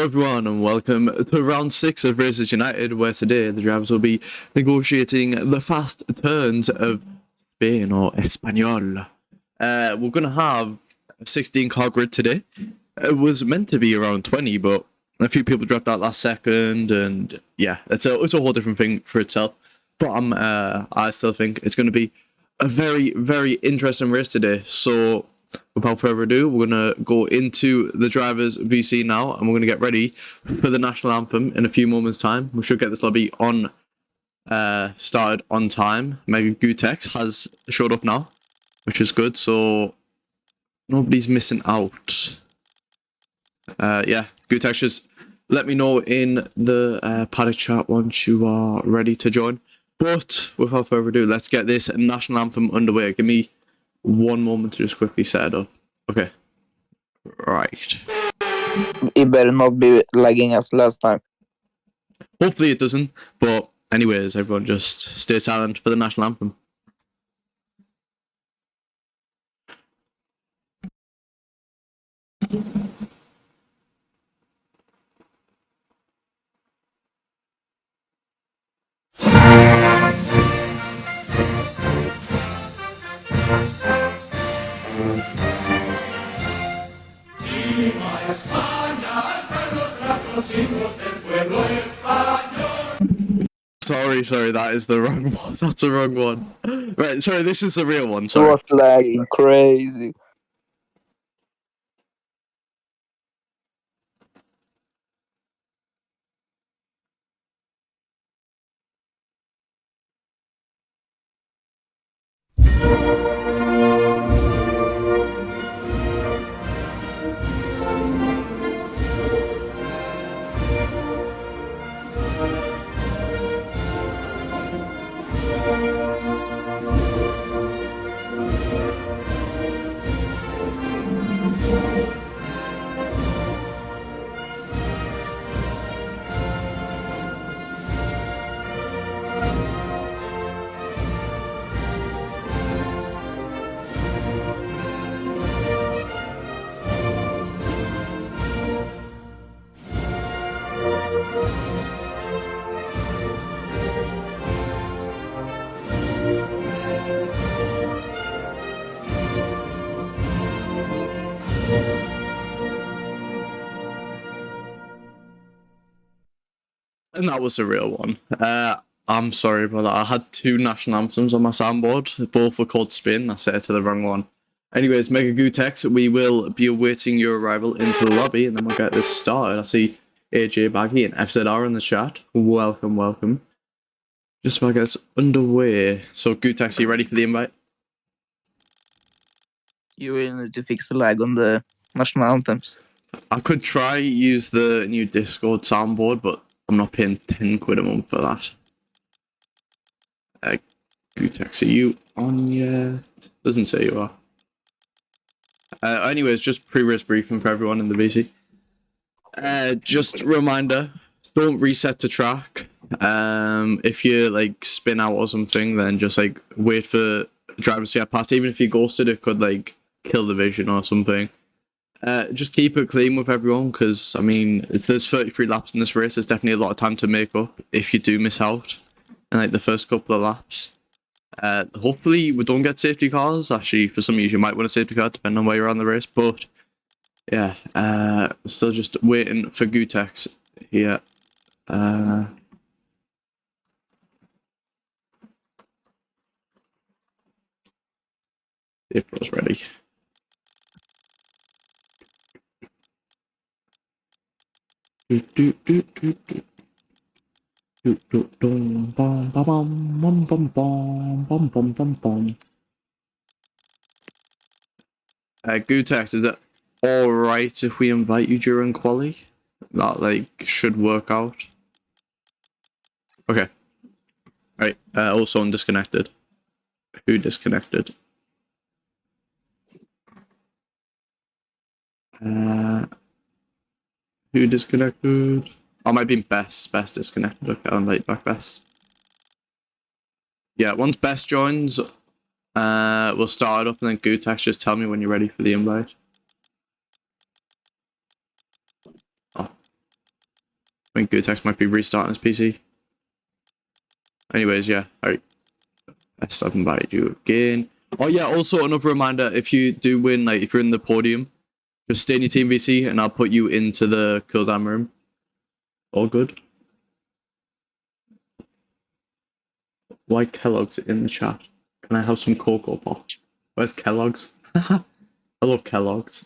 everyone, and welcome to round 6 of Racers United, where today the drivers will be negotiating the fast turns of Spain or Espanol. We're going to have a 16 car grid today. It was meant to be around 20, but a few people dropped out last second, and yeah, it's a whole different thing for itself. But I still think it's going to be a very, very interesting race today. So without further ado, we're going to go into the drivers' VC now, and we're going to get ready for the national anthem in a few moments' time. We should get this lobby on started on time. Mega Gutex has showed up now, which is good, so nobody's missing out. Yeah, Gutex, just let me know in the paddock chat once you are ready to join. But without further ado, let's get this national anthem underway. Give me one moment to just quickly set it up. Okay. Right. It better not be lagging as last time. Hopefully it doesn't. But anyways, everyone just stay silent for the national anthem. Sorry, that is the wrong one. That's the wrong one. Right, sorry, this is the real one. Sorry. It was lagging crazy. And that was the real one. I'm sorry about that. I had two national anthems on my soundboard. Both were called Spin. I set it to the wrong one. Anyways, Mega Gutex, we will be awaiting your arrival into the lobby, and then we'll get this started. I see AJ Baggy and FZR in the chat. Welcome, welcome. Just about to get this underway. So, Gutex, are you ready for the invite? You really need to fix the lag on the national anthems. I could try use the new Discord soundboard, but I'm not paying 10 quid a month for that. Gutex, are you on yet? Doesn't say you are. Anyways, just pre-race briefing for everyone in the VC. Just a reminder, don't reset to track. If you like spin out or something, then just like wait for drivers to get past. Even if you ghosted, it could like kill the vision or something. Just keep it clean with everyone, because I mean, if there's 33 laps in this race, there's definitely a lot of time to make up if you do miss out in like the first couple of laps. Hopefully we don't get safety cars. Actually, for some of you might want a safety car depending on where you're on the race, but yeah, still just waiting for Gutex here. April's ready. Gutex, is it alright if we invite you during quali? That like should work out. Okay. Right. Also undisconnected. Who disconnected? Who disconnected? Oh, might be Best. Best disconnected. Okay, I'll invite back Best. Yeah, once Best joins, we'll start it up, and then Gutex, just tell me when you're ready for the invite. Oh, I think Gutex might be restarting his PC. Anyways, yeah. Alright. Let's invite you again. Oh yeah, also another reminder, if you do win, like if you're in the podium, just stay in your team VC and I'll put you into the cooldown room. All good. Why Kellogg's in the chat? Can I have some Cocoa Pop? Where's Kellogg's? I love Kellogg's.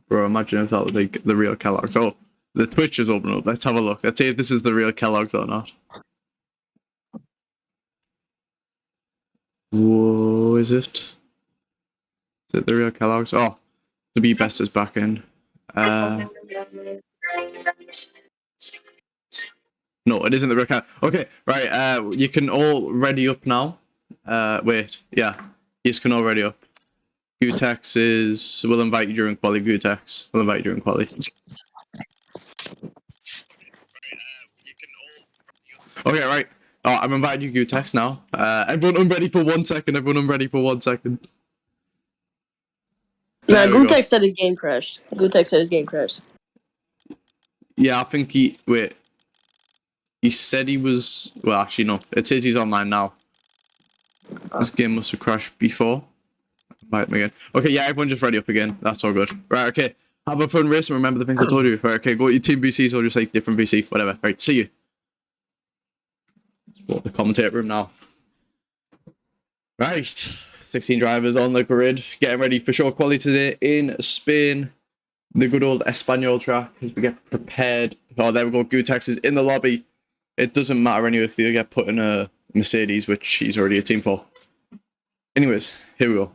Bro, imagine if that was like the real Kellogg's. Oh, the Twitch is open up. Let's have a look. Let's see if this is the real Kellogg's or not. Whoa, is it? Is it the real Kellogg's? Oh, the Be Best is back in. No, it isn't the real Kellogg's. Okay, right. You can all ready up now. Wait, yeah, you can all ready up. Gutex is. We'll invite you during quali. Gutex. We'll invite you during quali. Okay, right. Oh, I'm inviting you, Gutex, now. Everyone unready for 1 second. Everyone unready for 1 second. Nah, Gutex said his game crashed. Gutex said his game crashed. Yeah, I think he. Wait. He said he was. Well, actually, no. It says he's online now. This game must have crashed before. Invite him again. Okay, yeah, everyone just ready up again. That's all good. Right, okay. Have a fun race and remember the things I told you. Right, okay, go to your team VCs or just like different VC, whatever. Right, see you. Let's go to the commentator room now. Right, 16 drivers on the grid, getting ready for short quality today in Spain. The good old Espanol track as we get prepared. Oh, there we go. Gutex is in the lobby. It doesn't matter anyway if they get put in a Mercedes, which he's already a team for. Anyways, here we go.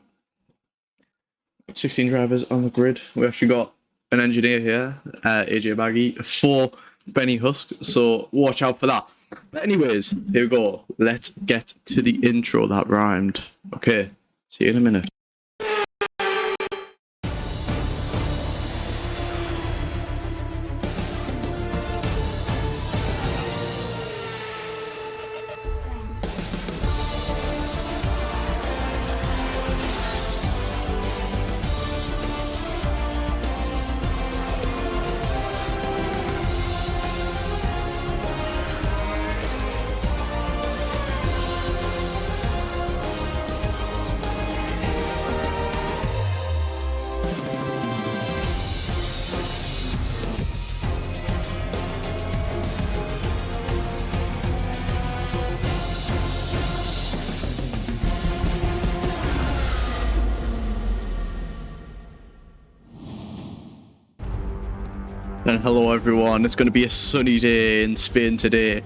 16 drivers on the grid. We actually got an engineer here, AJ Baggy, for Benny Husk, so watch out for that. But anyways, here we go. Let's get to the intro that rhymed. Okay, see you in a minute. And hello everyone, it's going to be a sunny day in Spain today.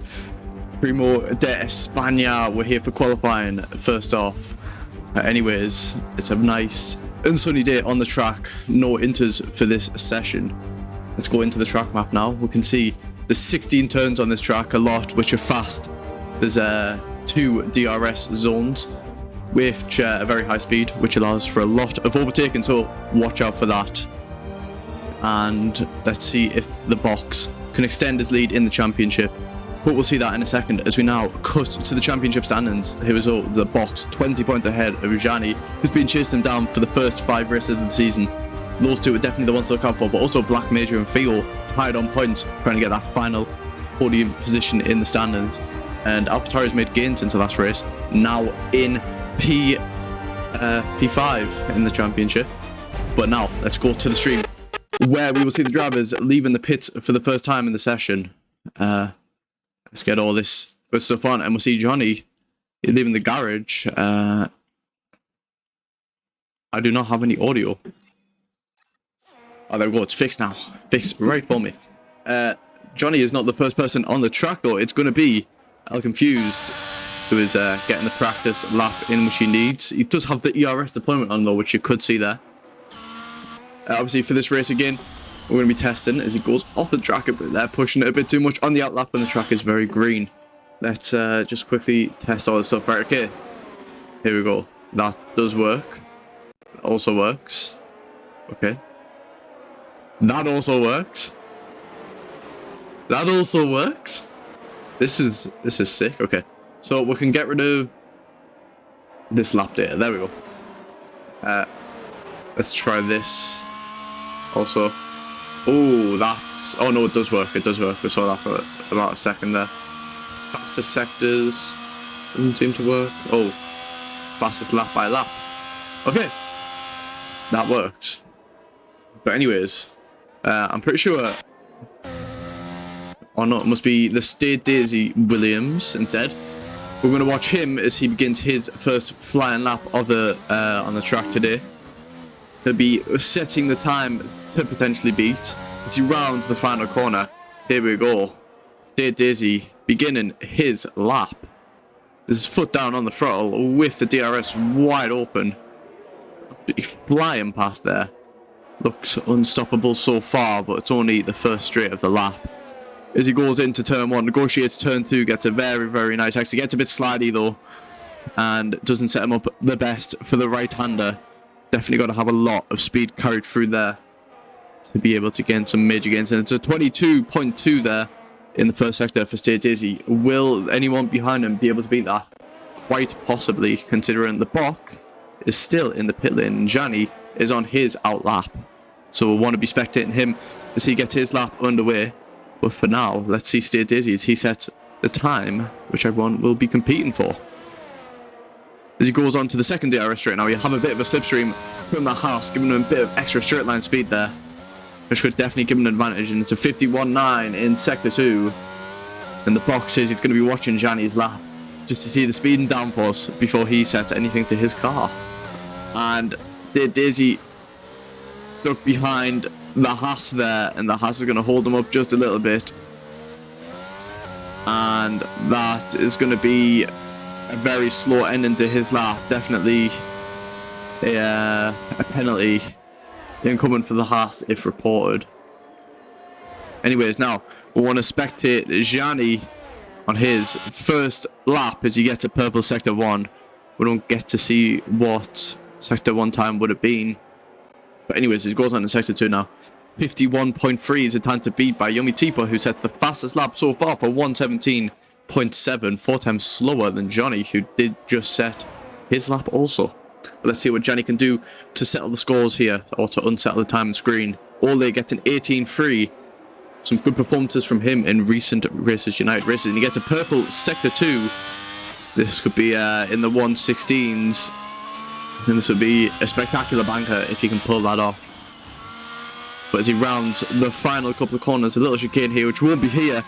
Primo de España, we're here for qualifying first off. Anyways, it's a nice and sunny day on the track, no inters for this session. Let's go into the track map now. We can see there's 16 turns on this track, a lot which are fast. There's 2 DRS zones, which are very high speed, which allows for a lot of overtaking, so watch out for that. And let's see if the box can extend his lead in the championship. But we'll see that in a second as we now cut to the championship standings. Here is the box 20 points ahead of Gianni, who's been chasing him down for the first 5 races of the season. Those two are definitely the ones to look out for, but also Black Major and Theo tied on points, trying to get that final podium position in the standings. And AlphaTauri's made gains into last race, now in P5 in the championship. But now let's go to the stream, where we will see the drivers leaving the pits for the first time in the session. Let's get all this good stuff on, and we'll see Johnny leaving the garage. I do not have any audio. Oh, there we go. It's fixed now. Fixed right for me. Johnny is not the first person on the track, though. It's going to be El Confused, who is getting the practice lap in which he needs. He does have the ERS deployment on, though, which you could see there. Obviously, for this race again, we're going to be testing as he goes off the track a bit there, pushing it a bit too much on the outlap when the track is very green. Let's just quickly test all this stuff. Right, okay. Here we go. That does work. It also works. Okay. That also works. That also works. This is sick. Okay. So we can get rid of this lap data. There we go. Let's try this. Also, Oh, that's... Oh, no, it does work. It does work. We saw that for about a second there. Fastest sectors doesn't seem to work. Oh, fastest lap by lap. Okay. That works. But anyways, I'm pretty sure... Oh, no, it must be the State Daisy Williams instead. We're going to watch him as he begins his first flying lap of the on the track today. He'll be setting the time to potentially beat as he rounds the final corner. Here we go. State Daisy beginning his lap. His foot down on the throttle with the DRS wide open. Flying past there. Looks unstoppable so far, but it's only the first straight of the lap. As he goes into turn 1, negotiates turn 2, gets a very, very nice exit. Gets a bit slidey though, and doesn't set him up the best for the right-hander. Definitely got to have a lot of speed carried through there to be able to gain some major gains. And it's a 22.2 there in the first sector for State Daisy. Will anyone behind him be able to beat that? Quite possibly, considering the box is still in the pit lane and Gianni is on his out lap. So we'll want to be spectating him as he gets his lap underway. But for now, let's see State Daisy as he sets the time which everyone will be competing for. As he goes on to the second DRS straight now, you have a bit of a slipstream from the Haas, giving him a bit of extra straight line speed there, which could definitely give him an advantage. And it's a 51.9 in Sector 2. And the box says he's going to be watching Gianni's lap just to see the speed and downforce before he sets anything to his car. And State Daisy stuck behind the Haas there, and the Haas is going to hold him up just a little bit. And that is going to be a very slow ending to his lap. Definitely a penalty incoming for the Haas if reported. Anyways, now we want to spectate Gianni on his first lap as he gets to purple sector 1. We don't get to see what sector 1 time would have been. But anyways, it goes on to sector 2 now. 51.3 is the time to beat by Yumi Tipo, who sets the fastest lap so far for 117.7, 4 times slower than Johnny, who did just set his lap also. But let's see what Johnny can do to settle the scores here, or to unsettle the time and screen. Ole gets an 18.3. Some good performances from him in recent Racers United races, and he gets a purple sector 2. This could be in the 116s, and this would be a spectacular banker if he can pull that off. But as he rounds the final couple of corners, a little chicane here, which won't be here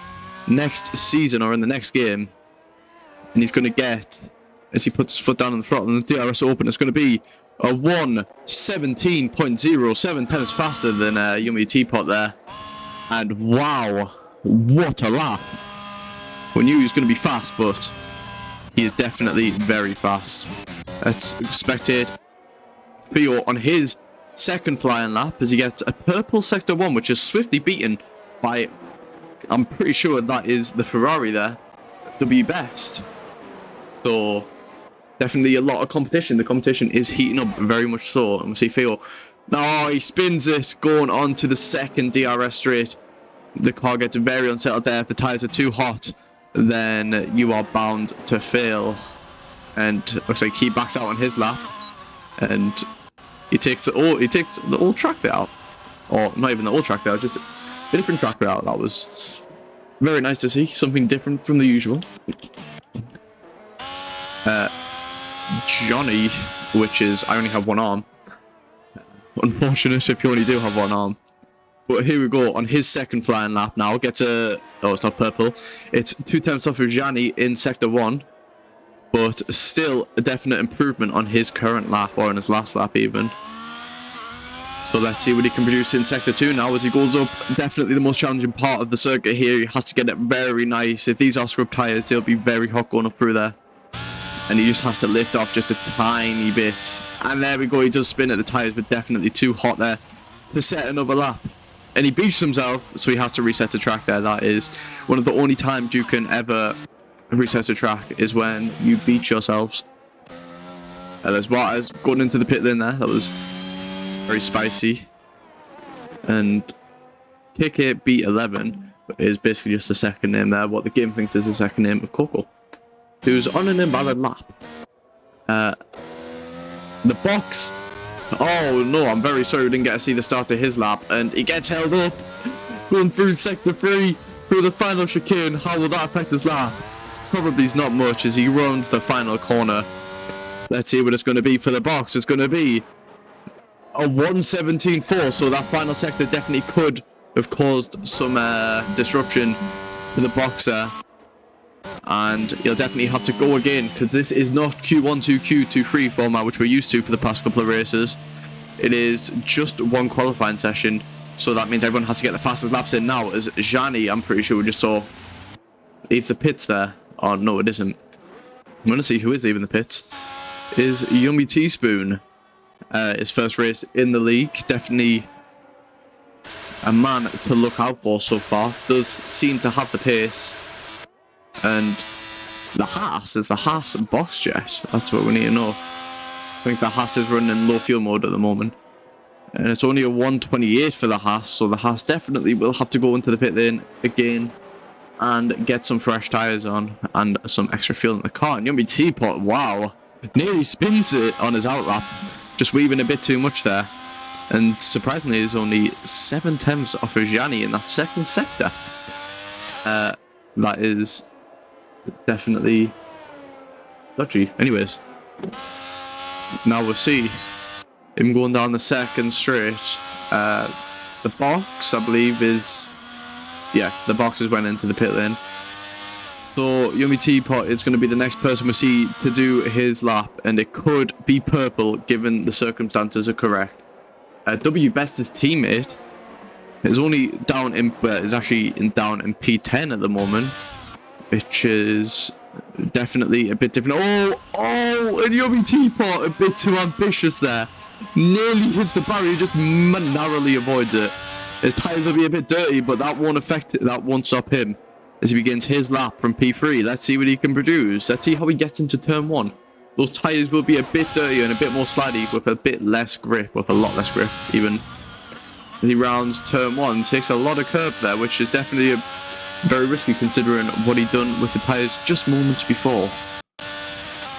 next season or in the next game. And he's going to get, as he puts his foot down on the throttle and the DRS open, it's going to be a 117.0, 7 times faster than Yumi Teapot there. And wow, what a lap. We knew he was going to be fast, but he is definitely very fast. Let's spectate Theo on his second flying lap as he gets a purple sector 1, which is swiftly beaten by, I'm pretty sure that is the Ferrari there, W Best. So definitely a lot of competition. The competition is heating up very much so. And we'll see Theo. Now he spins it going on to the second DRS straight. The car gets very unsettled there. If the tires are too hot, then you are bound to fail. And looks like he backs out on his lap, and he takes the old track there out, or not even the old track there, just a different track there out. That was very nice to see, something different from the usual. Johnny, which is, I only have one arm. Unfortunate if you only do have one arm. But here we go on his second flying lap now. Gets a, oh, it's not purple. It's 2 times off of Gianni in sector 1. But still a definite improvement on his current lap, or on his last lap even. So let's see what he can produce in sector 2 now as he goes up. Definitely the most challenging part of the circuit here. He has to get it very nice. If these are scrub tyres, they'll be very hot going up through there. And he just has to lift off just a tiny bit. And there we go, he does spin at the tyres, but definitely too hot there to set another lap. And he beats himself, so he has to reset the track there. That is one of the only times you can ever reset the track, is when you beat yourselves. There's Waters going into the pit lane there. That was very spicy. And KK beat 11 is basically just the second name there. What the game thinks is the second name of Coco, who's on an invalid lap. The box Oh no, I'm very sorry we didn't get to see the start of his lap, and he gets held up. Going through sector 3, through the final chicane. How will that affect his lap? Probably not much as he runs the final corner. Let's see what it's going to be for the box. It's going to be a 1:17.4, so that final sector definitely could have caused some disruption to the boxer. And he'll definitely have to go again, because this is not Q1 to Q2 format, which we're used to for the past couple of races. It is just one qualifying session, so that means everyone has to get the fastest laps in now, as Gianni, I'm pretty sure we just saw, leave the pits there. Oh, no, it isn't. I'm going to see who is leaving the pits. Is Yummy Teaspoon. His first race in the league. Definitely a man to look out for so far. Does seem to have the pace. And the Haas is the Haas box jet. That's what we need to know. I think the Haas is running in low fuel mode at the moment. And it's only a 1:28 for the Haas. So the Haas definitely will have to go into the pit lane again. And get some fresh tyres on. And some extra fuel in the car. And Yummy Teapot, wow. Nearly spins it on his outlap. Just weaving a bit too much there. And surprisingly, there's only 7/10 off of Gianni in that second sector. That is definitely dodgy. Anyways, now we'll see him going down the second straight. The box, I believe, is... Yeah, the boxes went into the pit lane. So Yummy Teapot is going to be the next person we see to do his lap, and it could be purple given the circumstances are correct. W Best's teammate is only down in, is actually down in P10 at the moment, which is definitely a bit different. Oh, and Yummy Teapot a bit too ambitious there. Nearly hits the barrier, just narrowly avoids it. His tyres will be a bit dirty, but that won't affect it. That won't stop him as he begins his lap from P3. Let's see what he can produce. Let's see how he gets into turn 1. Those tyres will be a bit dirtier and a bit more slidey with a bit less grip, with a lot less grip even. As he rounds turn 1, takes a lot of curb there, which is definitely very risky considering what he'd done with the tyres just moments before.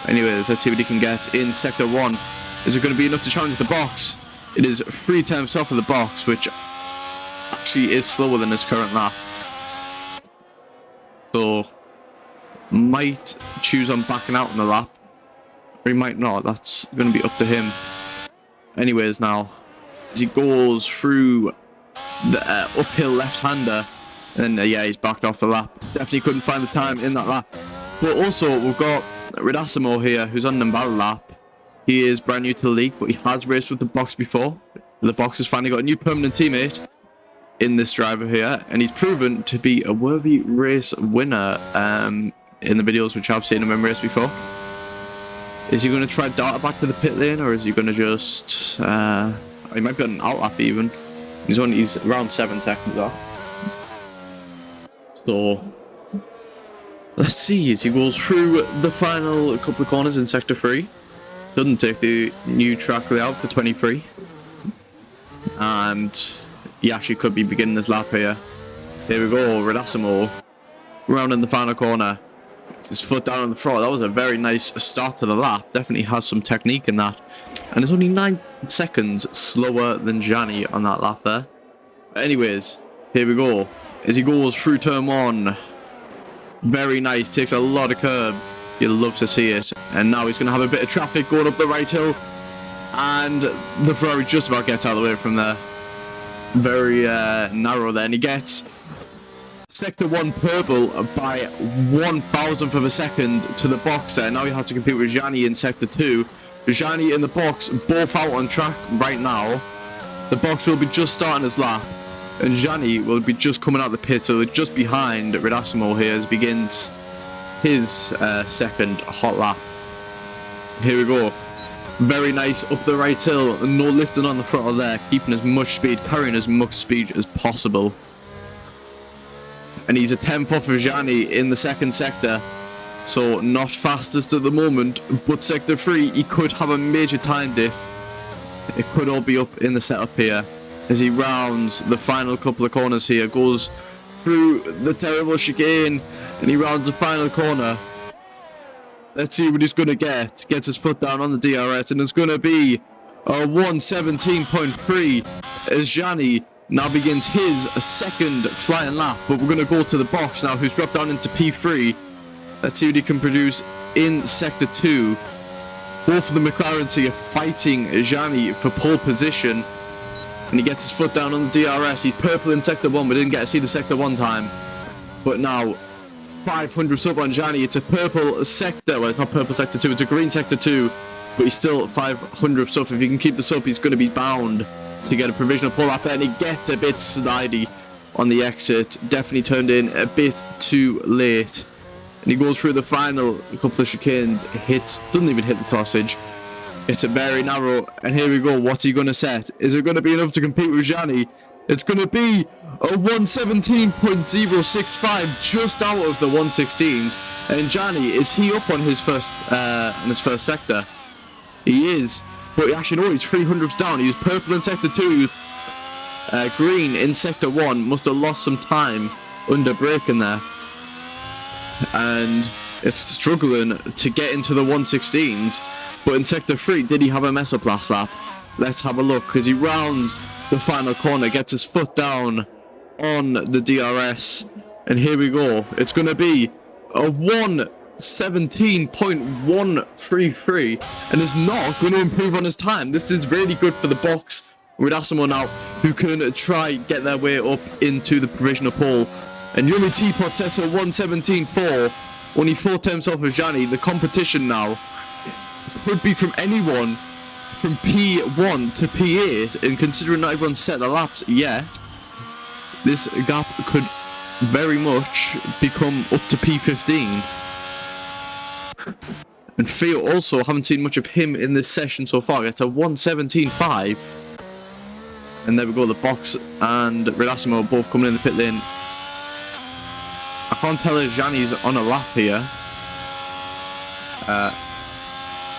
Anyways, let's see what he can get in sector 1. Is it going to be enough to challenge the box? It is 3/10 off of the box, which actually is slower than his current lap. So, might choose on backing out in the lap. Or he might not. That's going to be up to him. Anyways, now, as he goes through the uphill left-hander, and yeah, he's backed off the lap. Definitely couldn't find the time in that lap. But also, we've got Ridasimo here, who's on the battle lap. He is brand new to the league, but he has raced with the box before. The box has finally got a new permanent teammate in this driver here, and he's proven to be a worthy race winner in the videos which I've seen him in race before. Is he going to try dart back to the pit lane, or is he going to just he might be on an out lap even. He's around 7 seconds off. So let's see as he goes through the final couple of corners in sector 3. Doesn't take the new track layout for 23, and he actually could be beginning his lap here. Here we go, Ridasimo rounding the final corner. Gets his foot down on the throttle. That was a very nice start to the lap. Definitely has some technique in that. And it's only 9 seconds slower than Gianni on that lap there. But anyways, here we go. As he goes through turn 1. Very nice. Takes a lot of curb. You'll love to see it. And now he's going to have a bit of traffic going up the right hill. And the Ferrari just about gets out of the way from there. Very narrow there. And he gets sector 1 purple by 1,000th of a second to the box there. Now he has to compete with Gianni in sector 2. Gianni in the box, both out on track right now. The box will be just starting his lap. And Gianni will be just coming out the pit, so just behind Ridasimo here as he begins his second hot lap. Here we go. Very nice up the right hill. No lifting on the throttle there. Keeping as much speed, carrying as much speed as possible. And he's a 10th off of Gianni in the second sector. So not fastest at the moment. But sector 3, he could have a major time diff. It could all be up in the setup here. As he rounds the final couple of corners here. Goes through the terrible chicane. And he rounds the final corner. Let's see what he's going to get. Gets his foot down on the DRS. And it's going to be 1:17.3 as Gianni now begins his second flying lap. But we're going to go to the box now, who's dropped down into P3. Let's see what he can produce in Sector 2. Both of the McLarens here fighting Gianni for pole position. And he gets his foot down on the DRS. He's purple in Sector 1. We didn't get to see the Sector 1 time. But now, 500 sub on Gianni. It's a purple sector. Well, it's not purple Sector 2. It's a green Sector 2. But he's still 500 sub. If he can keep this up, he's going to be bound to get a provisional pull up there. And he gets a bit slidey on the exit. Definitely turned in a bit too late. And he goes through the final couple of chicanes. Doesn't even hit the sausage. It's a very narrow, and here we go. What's he going to set? Is it going to be enough to compete with Gianni? It's going to be a 1:17.065, just out of the 1:16s. And Gianni, is he up on his first sector? He is, but actually no, he's 300s down. He was purple in Sector 2, he was green in Sector 1. Must have lost some time under braking there, and it's struggling to get into the 1:16s. But in Sector 3, did he have a mess up last lap? Let's have a look, because he rounds the final corner, gets his foot down on the DRS. And here we go. It's going to be a 1:17.133. And is not going to improve on his time. This is really good for the box with Asimo now, who can try get their way up into the provisional pole. And Yumi Teapot sets a 1:17.4. Only 4 times off of Gianni. The competition now could be from anyone from P1 to P8, and considering not everyone's set the laps yet, this gap could very much become up to P15. And Theo also, haven't seen much of him in this session so far. It's a 1:17.5. And there we go, the box and Redassimo both coming in the pit lane. I can't tell if Gianni's on a lap here.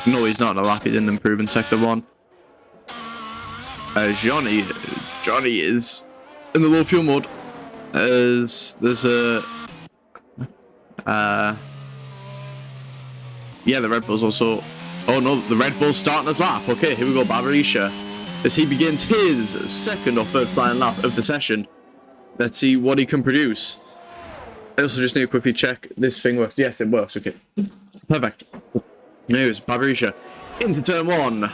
No, he's not on a lap. He didn't improve in Sector 1. Johnny is in the low fuel mode. As there's a... yeah, the Red Bull's also... Oh no, the Red Bull's starting his lap. Okay, here we go, Barbarisha. As he begins his second or third flying lap of the session. Let's see what he can produce. I also just need to quickly check this thing works. Yes, it works. Okay. Perfect. Anyways, Barbarisha into turn 1.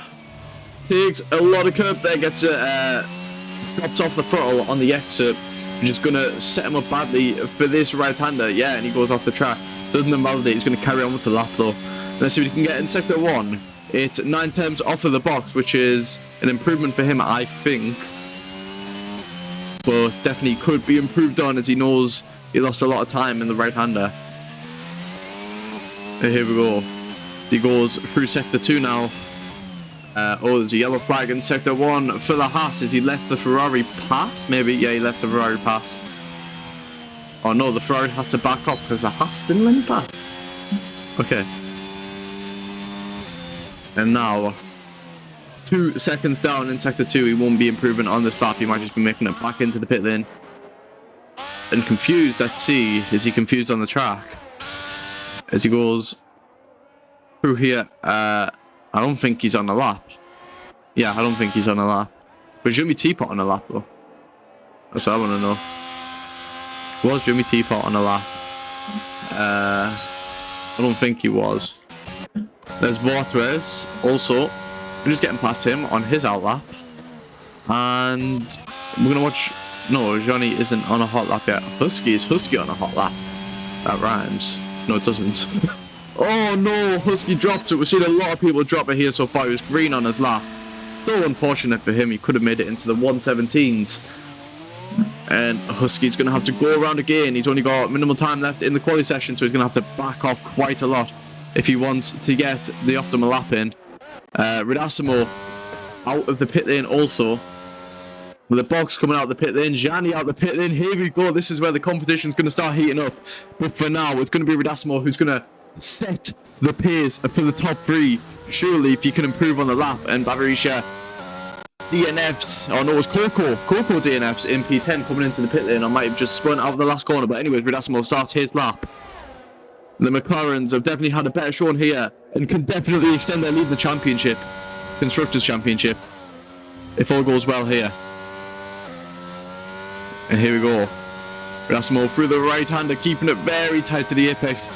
Takes a lot of curb there. Gets drops off the throttle on the exit. Just going to set him up badly for this right-hander. Yeah, and he goes off the track. Doesn't invalidate. He's going to carry on with the lap, though. Let's see what he can get in Sector 1. It's 9 times off of the box, which is an improvement for him, I think. But definitely could be improved on, as he knows he lost a lot of time in the right-hander. And here we go. He goes through Sector 2 now. Oh, there's a yellow flag in Sector 1 for the Haas. As he lets the Ferrari pass? Maybe, yeah, he lets the Ferrari pass. Oh no, the Ferrari has to back off because the Haas didn't let him pass. Okay. And now, 2 seconds down in Sector 2. He won't be improving on this lap. He might just be making it back into the pit lane. And confused at C. Is he confused on the track? As he goes through here. I don't think he's on a lap. Yeah, I don't think he's on a lap. But Jimmy Teapot on a lap, though? That's what I want to know. Was Jimmy Teapot on a lap? I don't think he was. There's Vortres also. We're just getting past him on his outlap. And we're going to watch... No, Johnny isn't on a hot lap yet. Husky is Husky on a hot lap. That rhymes. No, it doesn't. Oh no, Husky drops it. We've seen a lot of people drop it here so far. He was green on his lap. So unfortunate for him. He could have made it into the 1:17s. And Husky's going to have to go around again. He's only got minimal time left in the quality session, so he's going to have to back off quite a lot if he wants to get the optimal lap in. Redassimo out of the pit lane also. With the box coming out of the pit lane, Gianni out the pit lane. Here we go. This is where the competition's going to start heating up. But for now, it's going to be Redassimo who's going to set the pace for the top 3. Surely, if you can improve on the lap. And Bavarisha DNFs. Oh no, it was Coco DNFs in P10 coming into the pit lane. I might have just spun out of the last corner. But anyways, Redassimo starts his lap. The McLarens have definitely had a better showing here and can definitely extend their lead in the championship. Constructors Championship. If all goes well here. And here we go. Rasmo through the right-hander, keeping it very tight to the apex.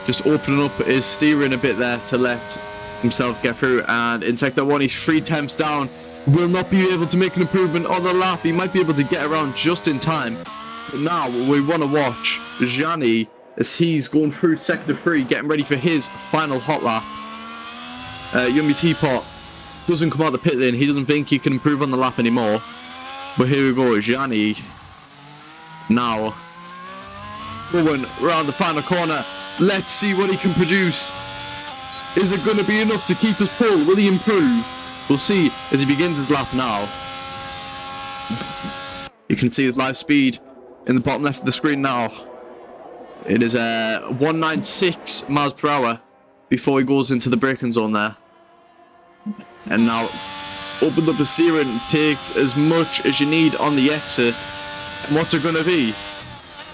Just opening up his steering a bit there to let himself get through. And in sector 1, he's 3 temps down. Will not be able to make an improvement on the lap. He might be able to get around just in time. But now we want to watch Gianni as he's going through sector 3, getting ready for his final hot lap. Yummy Teapot doesn't come out the pit lane. He doesn't think he can improve on the lap anymore. But here we go, Gianni. Now, going around the final corner. Let's see what he can produce. Is it going to be enough to keep his pull? Will he improve? We'll see as he begins his lap now. You can see his live speed in the bottom left of the screen now. It is 196 miles per hour before he goes into the braking zone there. And now, opened up the steering, takes as much as you need on the exit. And what's it going to be?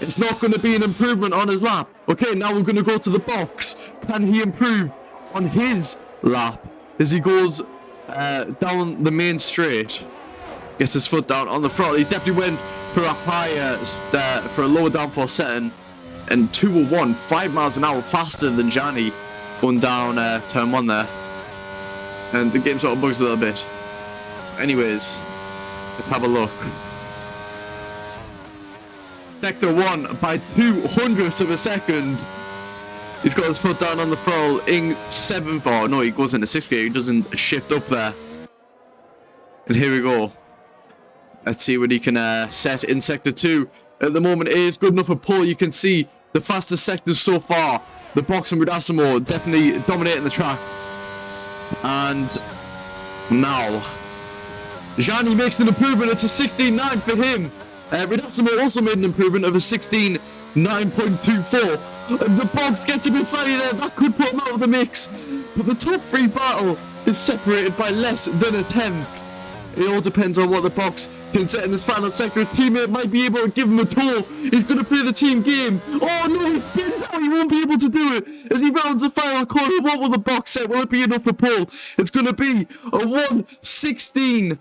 It's not going to be an improvement on his lap. Okay, now we're going to go to the box. Can he improve on his lap as he goes down the main straight? Gets his foot down on the throttle. He's definitely went for a higher, for a lower downforce setting. And 201, 5 miles an hour faster than Gianni going down turn 1 there. And the game sort of bugs a little bit. Anyways, let's have a look. Sector 1 by 200ths of a second. He's got his foot down on the throttle in 7th. Oh no, he goes into 6th gear. He doesn't shift up there. And here we go. Let's see what he can set in sector 2. At the moment, it is good enough for pull. You can see the fastest sectors so far. The box and Rudasimo definitely dominating the track. And now, Gianni makes an improvement. It's a 16.9 for him. Rudasimo also made an improvement of a 16.9.24. The box gets a bit slightly there. That could put him out of the mix. But the top 3 battle is separated by less than a tenth. It all depends on what the box can set in this final sector. His teammate might be able to give him a toll. He's going to play the team game. Oh no, he spins out. He won't be able to do it. As he rounds the final corner, what will the box set? Will it be enough for pull? It's going to be a 116.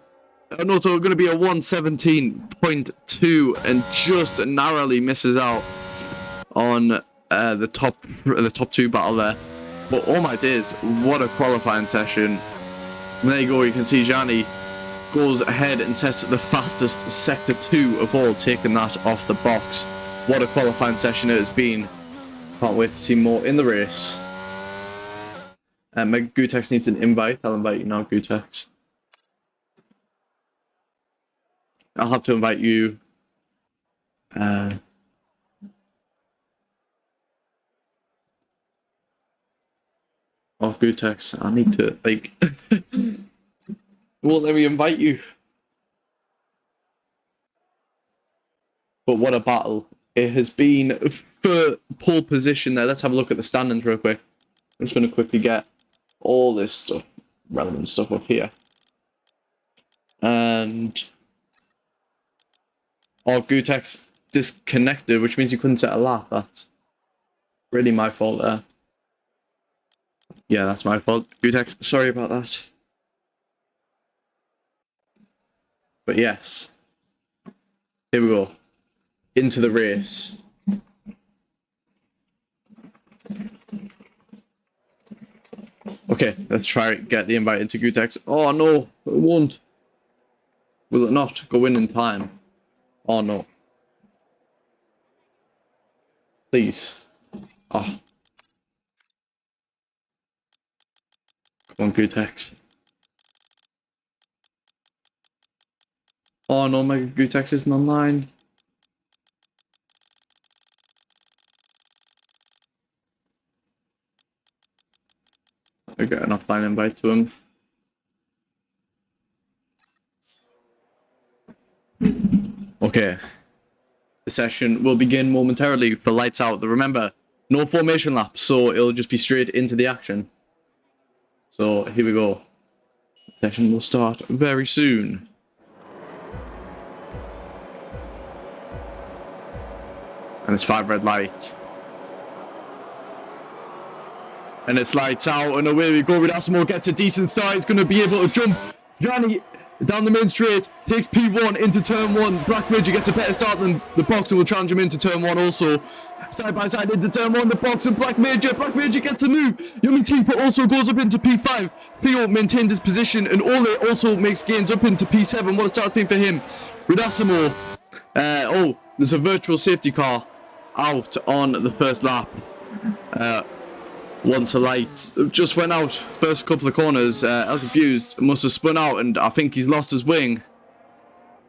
No, so it's going to be a 117.2 and just narrowly misses out on the top 2 battle there. But oh my days, what a qualifying session. And there you go, you can see Gianni goes ahead and sets the fastest sector 2 of all, taking that off the box. What a qualifying session it has been. Can't wait to see more in the race. Mega Gutex needs an invite. I'll invite you now, Gutex. I'll have to invite you. Oh, Gutex, I need to, like... Won't let me invite you. But what a battle it has been for pole position there. Let's have a look at the standings real quick. I'm just going to quickly get all this stuff, relevant stuff up here. And... oh, Gutex disconnected, which means you couldn't set a lap. That's really my fault there. Yeah, that's my fault. Gutex, sorry about that. But yes, here we go, into the race. Okay, let's try get the invite into Gutex. Oh no, it won't. Will it not go in time? Oh no. Please. Oh. Come on, Gutex. Oh no, Mega Gutex isn't online. I got an offline invite to him. Okay. The session will begin momentarily for lights out. Remember, no formation lap, so it'll just be straight into the action. So here we go. The session will start very soon. And it's 5 red lights. And it's lights out, and away we go. Ridasimo gets a decent start. He's going to be able to jump. Gianni down the main straight, takes P1 into turn 1. Black Major gets a better start than the Boxer will challenge him into turn 1 also. Side by side into turn 1, the Boxer, Black Major gets a move. Yumi Teapot also goes up into P5. Theo maintains his position, and Ole also makes gains up into P7. What a start's been for him. Ridasimo, there's a virtual safety car out on the first lap. Once a light just went out first couple of corners. El Confused must have spun out, and I think he's lost his wing.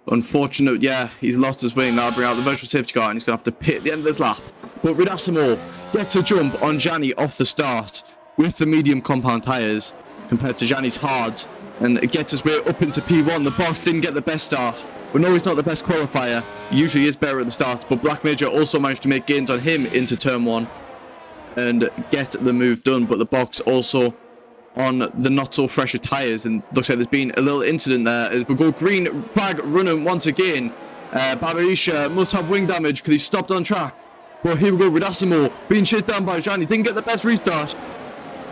Unfortunate, yeah, he's lost his wing. Now bring out the virtual safety car, and he's gonna have to pit at the end of this lap. But Ridasimo gets a jump on Gianni off the start with the medium compound tires compared to Gianni's hard, and it gets his way up into P1. The box didn't get the best start. We know he's not the best qualifier. He usually is better at the start, but Black Major also managed to make gains on him into turn 1. And get the move done, but the box also on the not so fresher tires, and looks like there's been a little incident there as we go green flag running once again. Barbarisha must have wing damage because he stopped on track. Well, here we go. Ridasimo being chased down by Gianni, didn't get the best restart,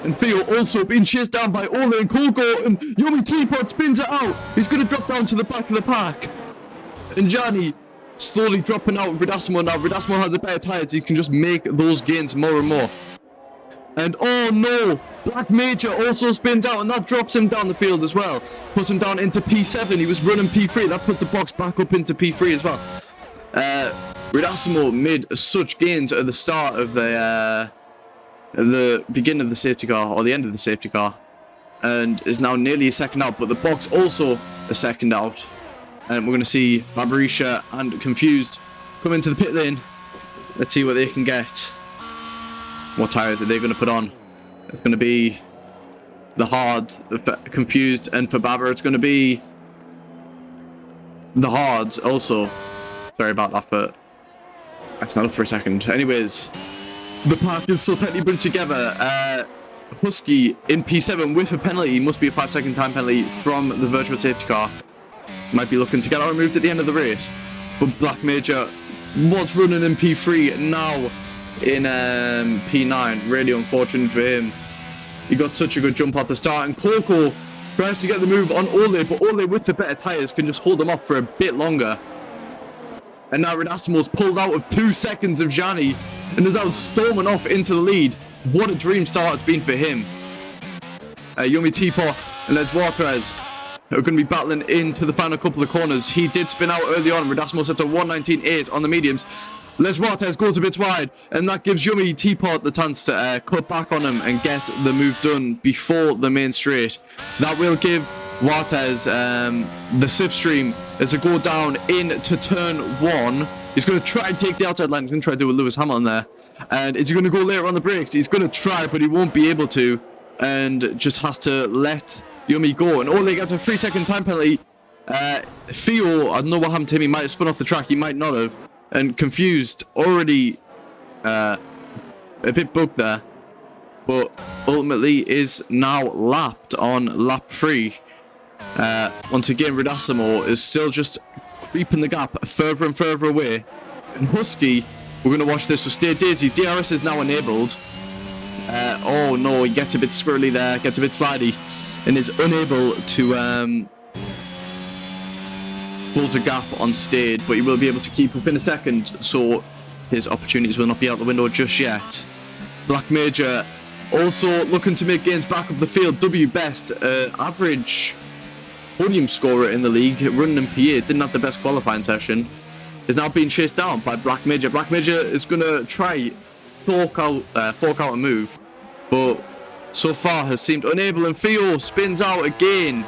and Theo also being chased down by Ole and Kolko, and Yumi Teapot spins it out. He's going to drop down to the back of the pack, and Gianni slowly dropping out. Ridasimo now. Ridasimo has a better tire, so he can just make those gains more and more. And oh no, Black Major also spins out, and that drops him down the field as well. Puts him down into P7. He was running P3. That puts the box back up into P3 as well. Ridasimo made such gains at the start of the beginning of the safety car, or the end of the safety car, and is now nearly a second out, but the box also a second out. And we're going to see Barbarisha and Confused come into the pit lane. Let's see what they can get. What tires are they going to put on? It's going to be the hard, for Confused, and for Baba it's going to be the hards also. Sorry about that, but that's not up for a second. Anyways, the pack is so tightly bunched together. Husky in P7 with a penalty. Must be a 5-second time penalty from the virtual safety car. Might be looking to get out removed at the end of the race. But Black Major was running in P3, now in P9. Really unfortunate for him. He got such a good jump at the start, and Coco tries to get the move on Ole, but Ole with the better tyres can just hold him off for a bit longer. And now Ridasimo's pulled out of 2 seconds of Gianni and is now storming off into the lead. What a dream start it's been for him. Yumi Teapot and Les Watres are going to be battling into the final couple of corners. He did spin out early on. Ridasimo sets a 1:19.8 on the mediums. Les Watres goes a bit wide, and that gives Yumi Teapot the chance to cut back on him and get the move done before the main straight. That will give Watres the slipstream as they go down into turn 1. He's going to try and take the outside line. He's going to try to do a Lewis Hamilton there. And is he going to go later on the brakes? He's going to try, but he won't be able to, and just has to let Yumi go. And Ole gets a 3-second time penalty. Theo, I don't know what happened to him. He might have spun off the track. He might not have. And Confused, already a bit bugged there, but ultimately is now lapped on lap 3. Once again, Ridasimo is still just creeping the gap further and further away. And Husky, we're going to watch this with Stay Daisy. DRS is now enabled. Oh no, he gets a bit squirrely there, gets a bit slidey, and is unable to close a gap on Stayed, but he will be able to keep up in a second, so his opportunities will not be out the window just yet. Black Major also looking to make gains back up the field. W Best, average podium scorer in the league, running in P8, didn't have the best qualifying session, is now being chased down by Black Major. Black Major is going to try fork out a move, but so far has seemed unable, and Theo spins out again.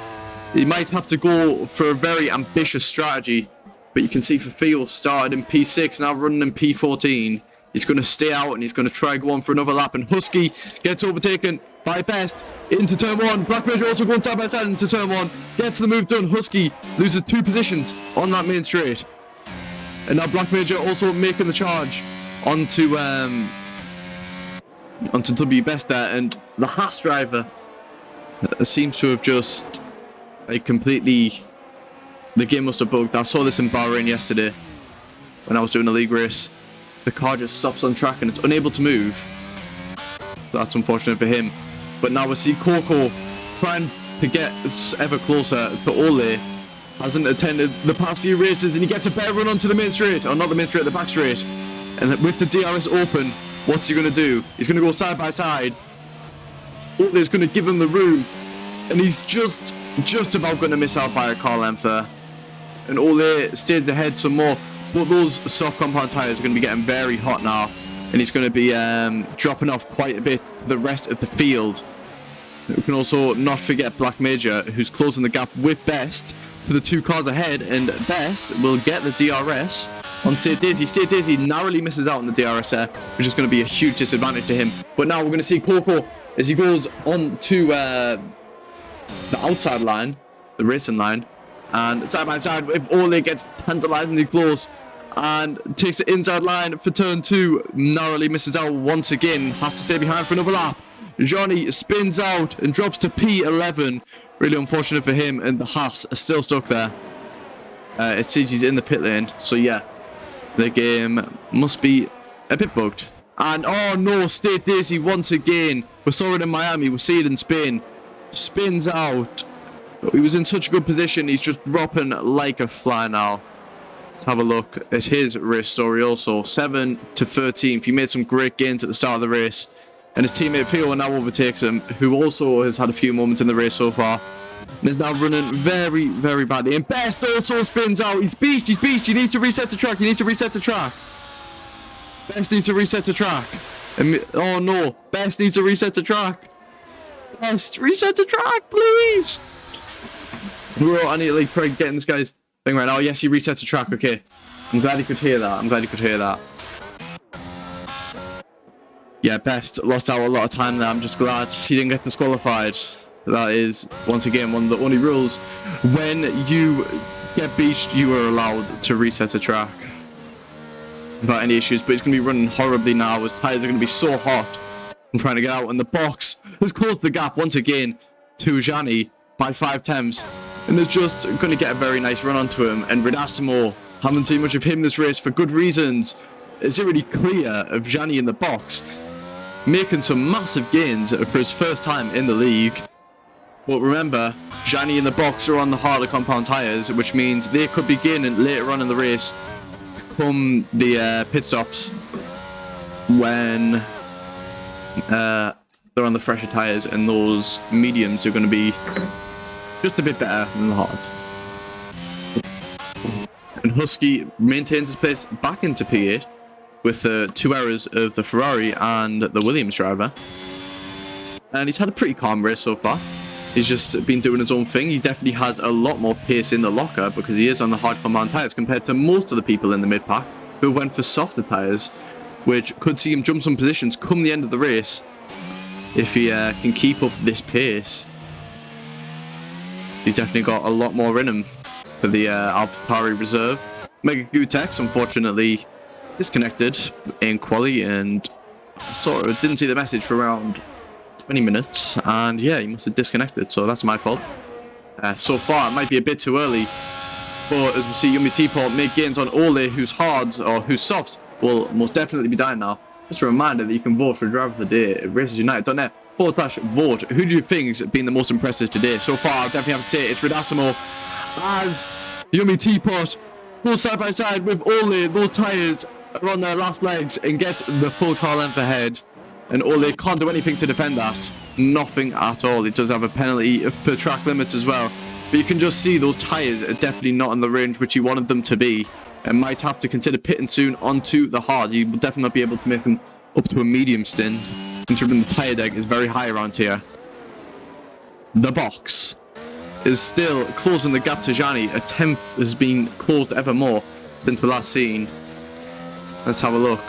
He might have to go for a very ambitious strategy, but you can see for Theo started in P6, now running in P14. He's going to stay out, and he's going to try go on for another lap, and Husky gets overtaken by Best into turn 1. Black Major also going side by side into turn 1, gets the move done. Husky loses 2 positions on that main straight, and now Black Major also making the charge onto W Best there, and the Haas driver seems to have just completely, the game must have bugged. I saw this in Bahrain yesterday when I was doing a league race. The car just stops on track and it's unable to move. That's unfortunate for him. But now we see Coco trying to get ever closer to Ole. Hasn't attended the past few races, and he gets a better run onto the main straight. Or not the main straight, the back straight. And with the DRS open, what's he going to do? He's going to go side by side. Ole's going to give him the room. And he's just about going to miss out by a car length there. And Ole stays ahead some more. But those soft compound tyres are going to be getting very hot now. And he's going to be dropping off quite a bit to the rest of the field. We can also not forget Black Major, who's closing the gap with Best to the 2 cars ahead. And Best will get the DRS on State Daisy. State Daisy narrowly misses out on the DRS there, which is going to be a huge disadvantage to him. But now we're going to see Coco as he goes on to the outside line, the racing line. And side by side, if Ole gets tantalizingly close and takes the inside line for turn 2, narrowly misses out once again, has to stay behind for another lap. Johnny spins out and drops to P11. Really unfortunate for him, and the Haas are still stuck there. It says he's in the pit lane, so yeah, the game must be a bit bugged. And oh no, State Daisy once again. We saw it in Miami, we see it in Spain. Spins out. He was in such a good position, he's just dropping like a fly now. Let's have a look at his race story also. 7 to 13th. He made some great gains at the start of the race. And his teammate Theo now overtakes him, who also has had a few moments in the race so far. And is now running very, very badly. And Best also spins out. He's beached, he's beached. He needs to reset the track, he needs to reset the track. Best needs to reset the track. And, oh no, Best needs to reset the track. Best, reset the track, please. Bro, I need to like getting this guy's thing right now. Yes, he resets the track. Okay, I'm glad he could hear that. I'm glad he could hear that. Yeah, Best lost out a lot of time there. I'm just glad he didn't get disqualified. That is once again one of the only rules. When you get beached, you are allowed to reset the track without any issues. But it's going to be running horribly now. His tires are going to be so hot. I'm trying to get out, and the box has closed the gap once again to Gianni by 5 tenths. And is just going to get a very nice run onto him. And Ridasimo, haven't seen much of him this race for good reasons. It's already clear of Gianni in the box, making some massive gains for his first time in the league. But remember, Gianni and the box are on the harder compound tyres, which means they could be gaining later on in the race come the pit stops when they're on the fresher tyres, and those mediums are going to be just a bit better than the hard. And Husky maintains his place back into P8 with the 2 errors of the Ferrari and the Williams driver. And he's had a pretty calm race so far. He's just been doing his own thing. He definitely has a lot more pace in the locker because he is on the hard compound tyres compared to most of the people in the mid-pack who went for softer tyres, which could see him jump some positions come the end of the race if he can keep up this pace. He's definitely got a lot more in him for the AlphaTauri reserve. Mega Gutex, unfortunately, disconnected in quali and sort of didn't see the message for around 20 minutes. And yeah, he must have disconnected, so that's my fault. So far, it might be a bit too early. But as we see, Yumi Teapot make gains on Ole, whose hards or whose softs will most definitely be dying now. Just a reminder that you can vote for Driver of the Day at racersunited.net/vote. Who do you think has been the most impressive today? So far, I definitely have to say it's Ridasimo, as Yumi Teapot goes side by side with Ole. Those tyres are on their last legs and gets the full car length ahead. And Ole can't do anything to defend that. Nothing at all. It does have a penalty per track limits as well. But you can just see those tyres are definitely not in the range which you wanted them to be. And might have to consider pitting soon onto the hard. You will definitely not be able to make them up to a medium stint, considering the tyre deck is very high around here. The box is still closing the gap to Gianni. A tenth has been closed ever more since we last seen. Let's have a look.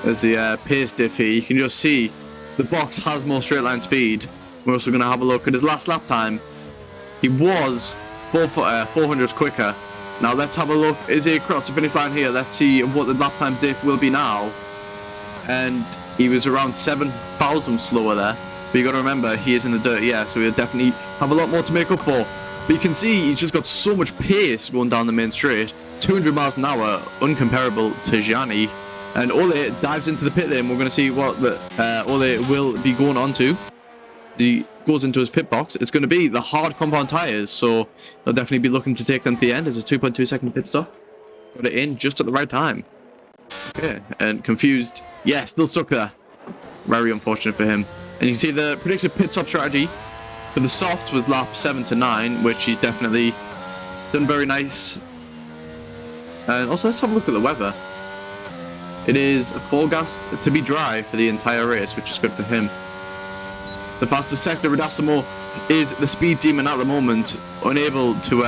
There's the pace diff here. You can just see the box has more straight line speed. We're also going to have a look at his last lap time. He was 400 quicker. Now let's have a look. Is he across the finish line here? Let's see what the lap time diff will be now. And he was around 7,000 slower there. But you got to remember, he is in the dirt, yeah, so he'll definitely have a lot more to make up for. But you can see he's just got so much pace going down the main straight. 200 miles an hour, uncomparable to Gianni. And Ole dives into the pit lane. We're going to see what the Ole will be going on to. He goes into his pit box. It's going to be the hard compound tires, so he'll definitely be looking to take them to the end. It's a 2.2 second pit stop. Got it in just at the right time. Okay, and confused. Yeah, still stuck there. Very unfortunate for him. And you can see the predicted pit stop strategy for the softs was lap 7 to 9, which he's definitely done very nice. And also, let's have a look at the weather. It is forecast to be dry for the entire race, which is good for him. The fastest sector, Redasimo, is the speed demon at the moment, unable to,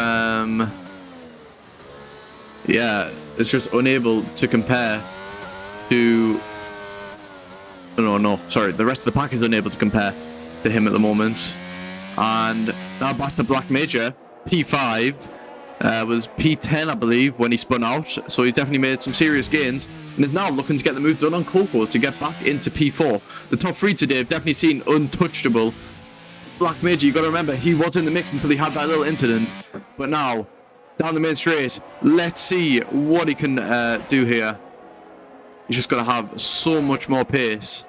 yeah, it's just unable to compare to, no, sorry, the rest of the pack is unable to compare to him at the moment. And now back to Black Major, P5, was P10, I believe, when he spun out, so he's definitely made some serious gains, and is now looking to get the move done on Coco to get back into P4. The top 3 today have definitely seen untouchable. Black Major, you got to remember, he was in the mix until he had that little incident, but now, down the main straight, let's see what he can do here. He's just got to have so much more pace.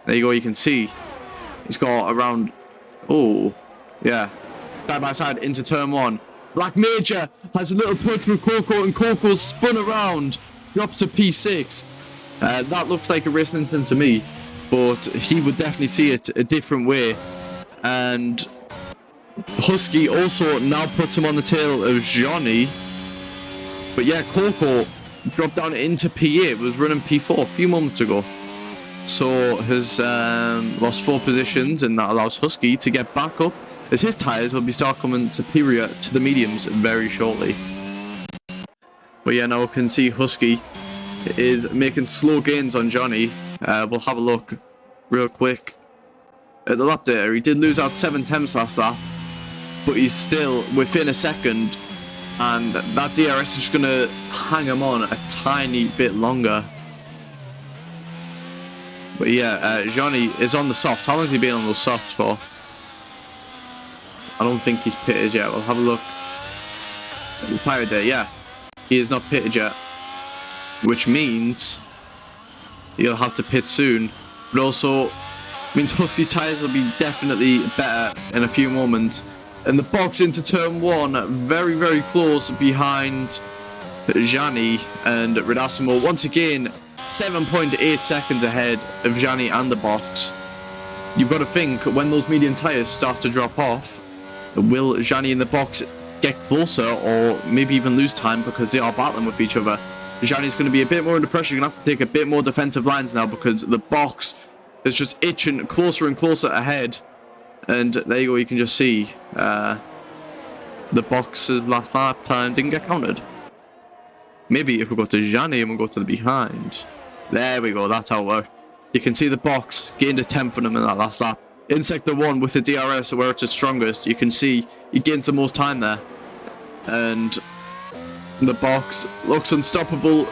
There you go, you can see, he's got around, oh, yeah, side by side into turn 1. Black Major has a little touch with Coco, and Coco's spun around, drops to P6. That looks like a racing incident to me, but he would definitely see it a different way. And Husky also now puts him on the tail of Johnny. But yeah, Coco dropped down into P8, was running P4 a few moments ago. So has lost 4 positions, and that allows Husky to get back up, as his tyres will be start coming superior to the mediums very shortly. But yeah, now we can see Husky is making slow gains on Johnny. We'll have a look real quick at the lap data. He did lose out 7 tenths last lap, but he's still within a second, and that DRS is just going to hang him on a tiny bit longer. But yeah, Johnny is on the soft. How long has he been on those softs for? I don't think he's pitted yet. We'll have a look. Pirate Day, yeah. He is not pitted yet, which means he'll have to pit soon. But also means Husky's tyres will be definitely better in a few moments. And the box into turn 1, very, very close behind Gianni and Redasimo. Once again, 7.8 seconds ahead of Gianni and the box. You've got to think, when those medium tyres start to drop off, will Gianni in the box get closer, or maybe even lose time because they are battling with each other? Gianni's going to be a bit more under pressure. You're going to have to take a bit more defensive lines now, because the box is just itching closer and closer ahead. And there you go, you can just see the box's last lap time didn't get counted. Maybe if we go to Gianni and we go to the behind. There we go, that's how it worked. You can see the box gained a 10th on him in that last lap. In sector 1 with the DRS where it's the strongest, you can see he gains the most time there. And the box looks unstoppable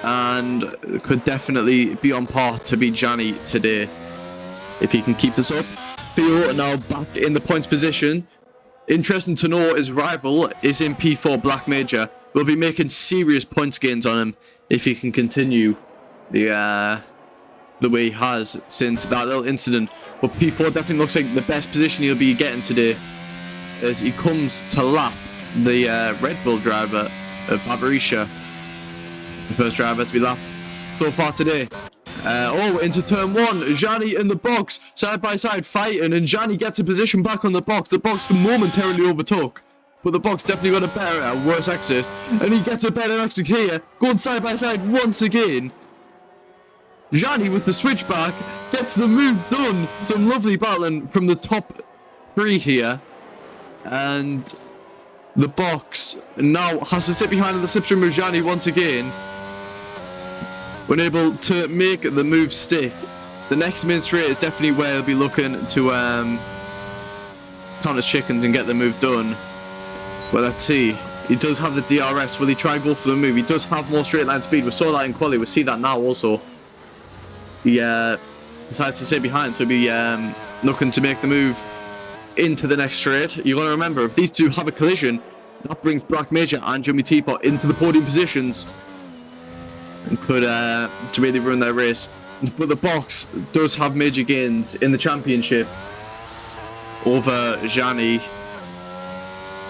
and could definitely be on par to beat Gianni today if he can keep this up. Theo now back in the points position. Interesting to know, his rival is in P4, Black Major. We'll be making serious points gains on him if he can continue the way he has since that little incident. But P4 definitely looks like the best position he'll be getting today, as he comes to lap the Red Bull driver of Barbarisha, the first driver to be lapped so far today. Into turn 1, Gianni in the box, side by side fighting, and Gianni gets a position back on the box. The box momentarily overtook, but the box definitely got a better, worse exit, and he gets a better exit here, going side by side once again. Gianni with the switchback gets the move done. Some lovely battling from the top 3 here, and the box now has to sit behind the slipstream of Gianni once again, unable to make the move stick. The next main straight is definitely where he'll be looking to count his chickens and get the move done. Well, let's see. He does have the DRS. Will he try and go for the move? He does have more straight line speed. We saw that in quali. We see that now also. He decides to stay behind, so he'll be looking to make the move into the next straight. You got to remember, if these two have a collision, that brings Black Major and Jimmy Teapot into the podium positions. and could to really ruin their race. But the box does have major gains in the championship over Gianni,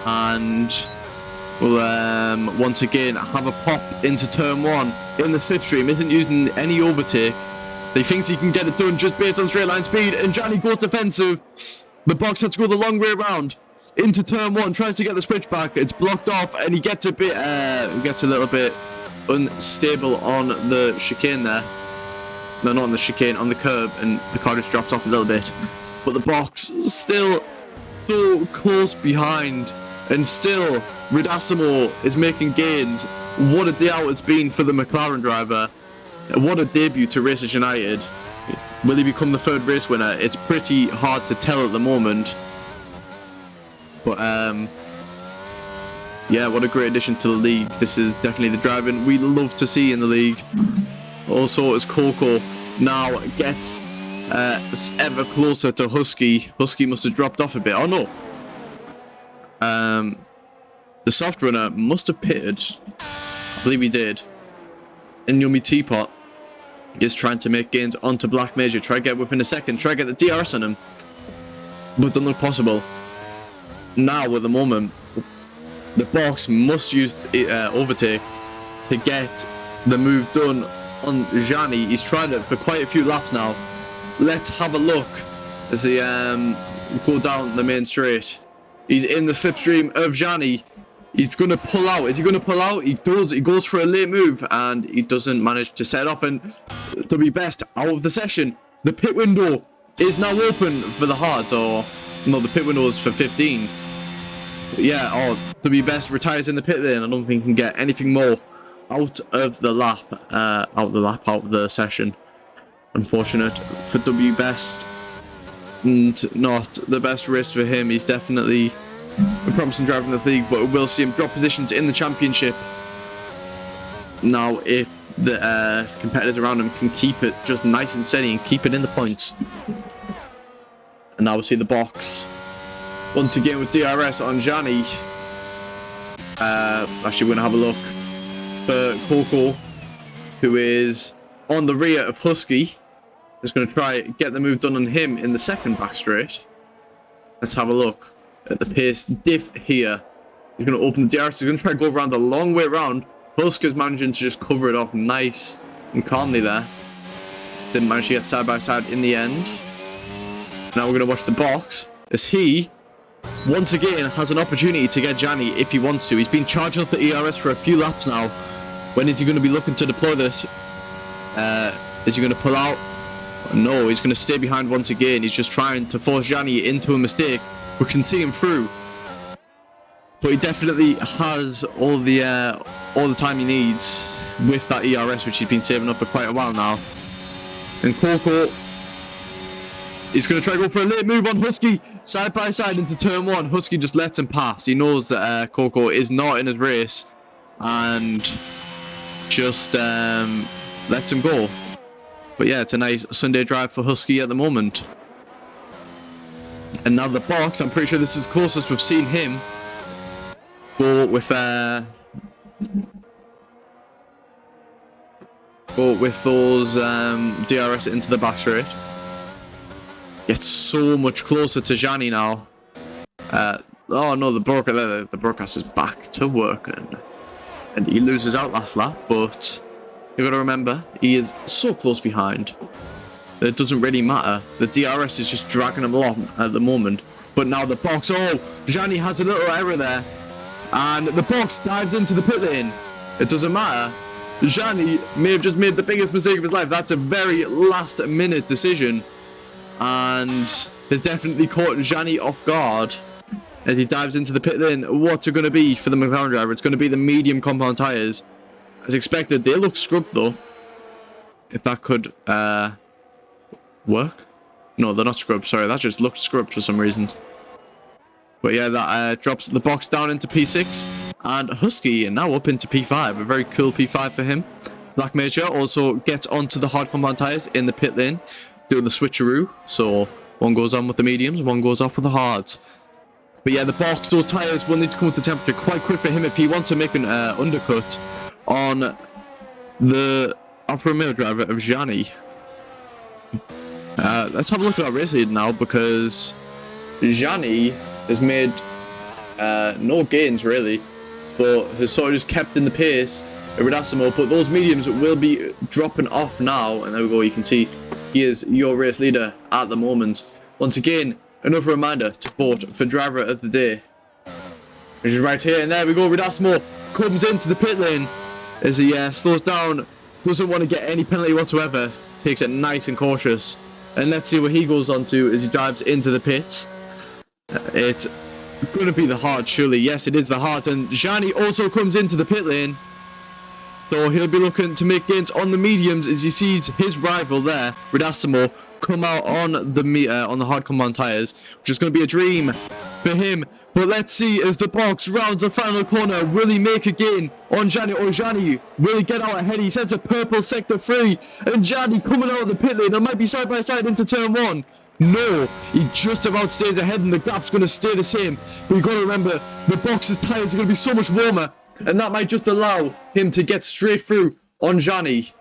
and will once again have a pop into turn 1 in the slipstream. Isn't using any overtake. He thinks he can get it done just based on straight line speed, and Gianni goes defensive. The box had to go the long way around into turn 1, tries to get the switch back. It's blocked off, and he gets a little bit unstable on the chicane there. No, not on the chicane, on the curb, and the car just drops off a little bit. But the box still so close behind, and still Ridasimo is making gains. What a day out it's been for the McLaren driver. What a debut to Racers United. Will he become the 3rd race winner? It's pretty hard to tell at the moment. But yeah, what a great addition to the league. This is definitely the driving we love to see in the league. Also, as Coco now gets ever closer to Husky. Husky must have dropped off a bit. Oh no. The soft runner must have pitted. I believe he did. And Yummy Teapot is trying to make gains onto Black Major. Try to get within a second. Try to get the DRS on him. But doesn't look possible. Now, at the moment, the box must use overtake to get the move done on Gianni. He's tried it for quite a few laps now. Let's have a look as he go down the main straight. He's in the slipstream of Gianni. He's going to pull out. Is he going to pull out? He does. He goes for a late move, and he doesn't manage to set up. And to be best out of the session, the pit window is now open for the hards. Or no, the pit window is for 15. But yeah, to be best retires in the pit lane. I don't think he can get anything more out of the lap, out of the session. Unfortunate for W Best, and not the best race for him. He's definitely a promising driver in the league, but we'll see him drop positions in the championship. Now, if the competitors around him can keep it just nice and steady and keep it in the points. And now we'll see the box once again with DRS on Gianni. Actually, we're going to have a look for Coco, who is on the rear of Husky. Is going to try get the move done on him in the second back straight. Let's have a look at the pace diff here. He's going to open the DRS. He's going to try to go around the long way around. Husky's managing to just cover it off nice and calmly there. Didn't manage to get side by side in the end. Now we're going to watch the box as he once again has an opportunity to get Gianni if he wants to. He's been charging up the ERS for a few laps now. When is he going to be looking to deploy this? Is he going to pull out? No, he's going to stay behind once again. He's just trying to force Gianni into a mistake. We can see him through. But he definitely has all the time he needs with that ERS, which he's been saving up for quite a while now. And Coco is going to try to go for a late move on Husky. Side by side into turn 1. Husky just lets him pass. He knows that Coco is not in his race. And just lets him go. But yeah, it's a nice Sunday drive for Husky at the moment. And now the box, I'm pretty sure this is closest we've seen him go with those DRS into the back straight. Gets so much closer to Gianni now. Oh no, the broadcast is back to work, and he loses out last lap, but you got to remember, he is so close behind that it doesn't really matter. The DRS is just dragging him along at the moment. But now the box, Gianni has a little error there. And the box dives into the pit lane. It doesn't matter. Gianni may have just made the biggest mistake of his life. That's a very last minute decision. And has definitely caught Gianni off guard as he dives into the pit lane. What's it going to be for the McLaren driver? It's going to be the medium compound tyres. As expected, they look scrubbed though. If that could work. No, they're not scrubbed. Sorry, that just looked scrubbed for some reason. But yeah, that drops the box down into P6. And Husky now up into P5. A very cool P5 for him. Black Major also gets onto the hard compound tyres in the pit lane. Doing the switcheroo. So one goes on with the mediums, one goes off with the hards. But yeah, the box, those tyres will need to come to temperature quite quick for him if he wants to make an undercut on the Alfa Romeo driver of Gianni. Let's have a look at our race lead now, because Gianni has made no gains really, but has sort of just kept in the pace of Ridasimo. But those mediums will be dropping off now, and there we go. You can see he is your race leader at the moment. Once again, another reminder to vote for driver of the day, which is right here. And there we go. Ridasimo comes into the pit lane as he slows down. Doesn't want to get any penalty whatsoever. Takes it nice and cautious. And let's see what he goes on to as he drives into the pits. It's going to be the hard, surely. Yes, it is the hard. And Gianni also comes into the pit lane. So he'll be looking to make gains on the mediums as he sees his rival there, Ridasimo, come out on the hard compound tyres, which is going to be a dream for him. But let's see as the box rounds the final corner. Will he make a gain on Gianni, or Gianni will he get out ahead? He sends a purple sector free, and Gianni coming out of the pit lane. It might be side by side into turn one. No, he just about stays ahead, and the gap's going to stay the same. But you've got to remember, the box's tyres are going to be so much warmer, and that might just allow him to get straight through on Gianni.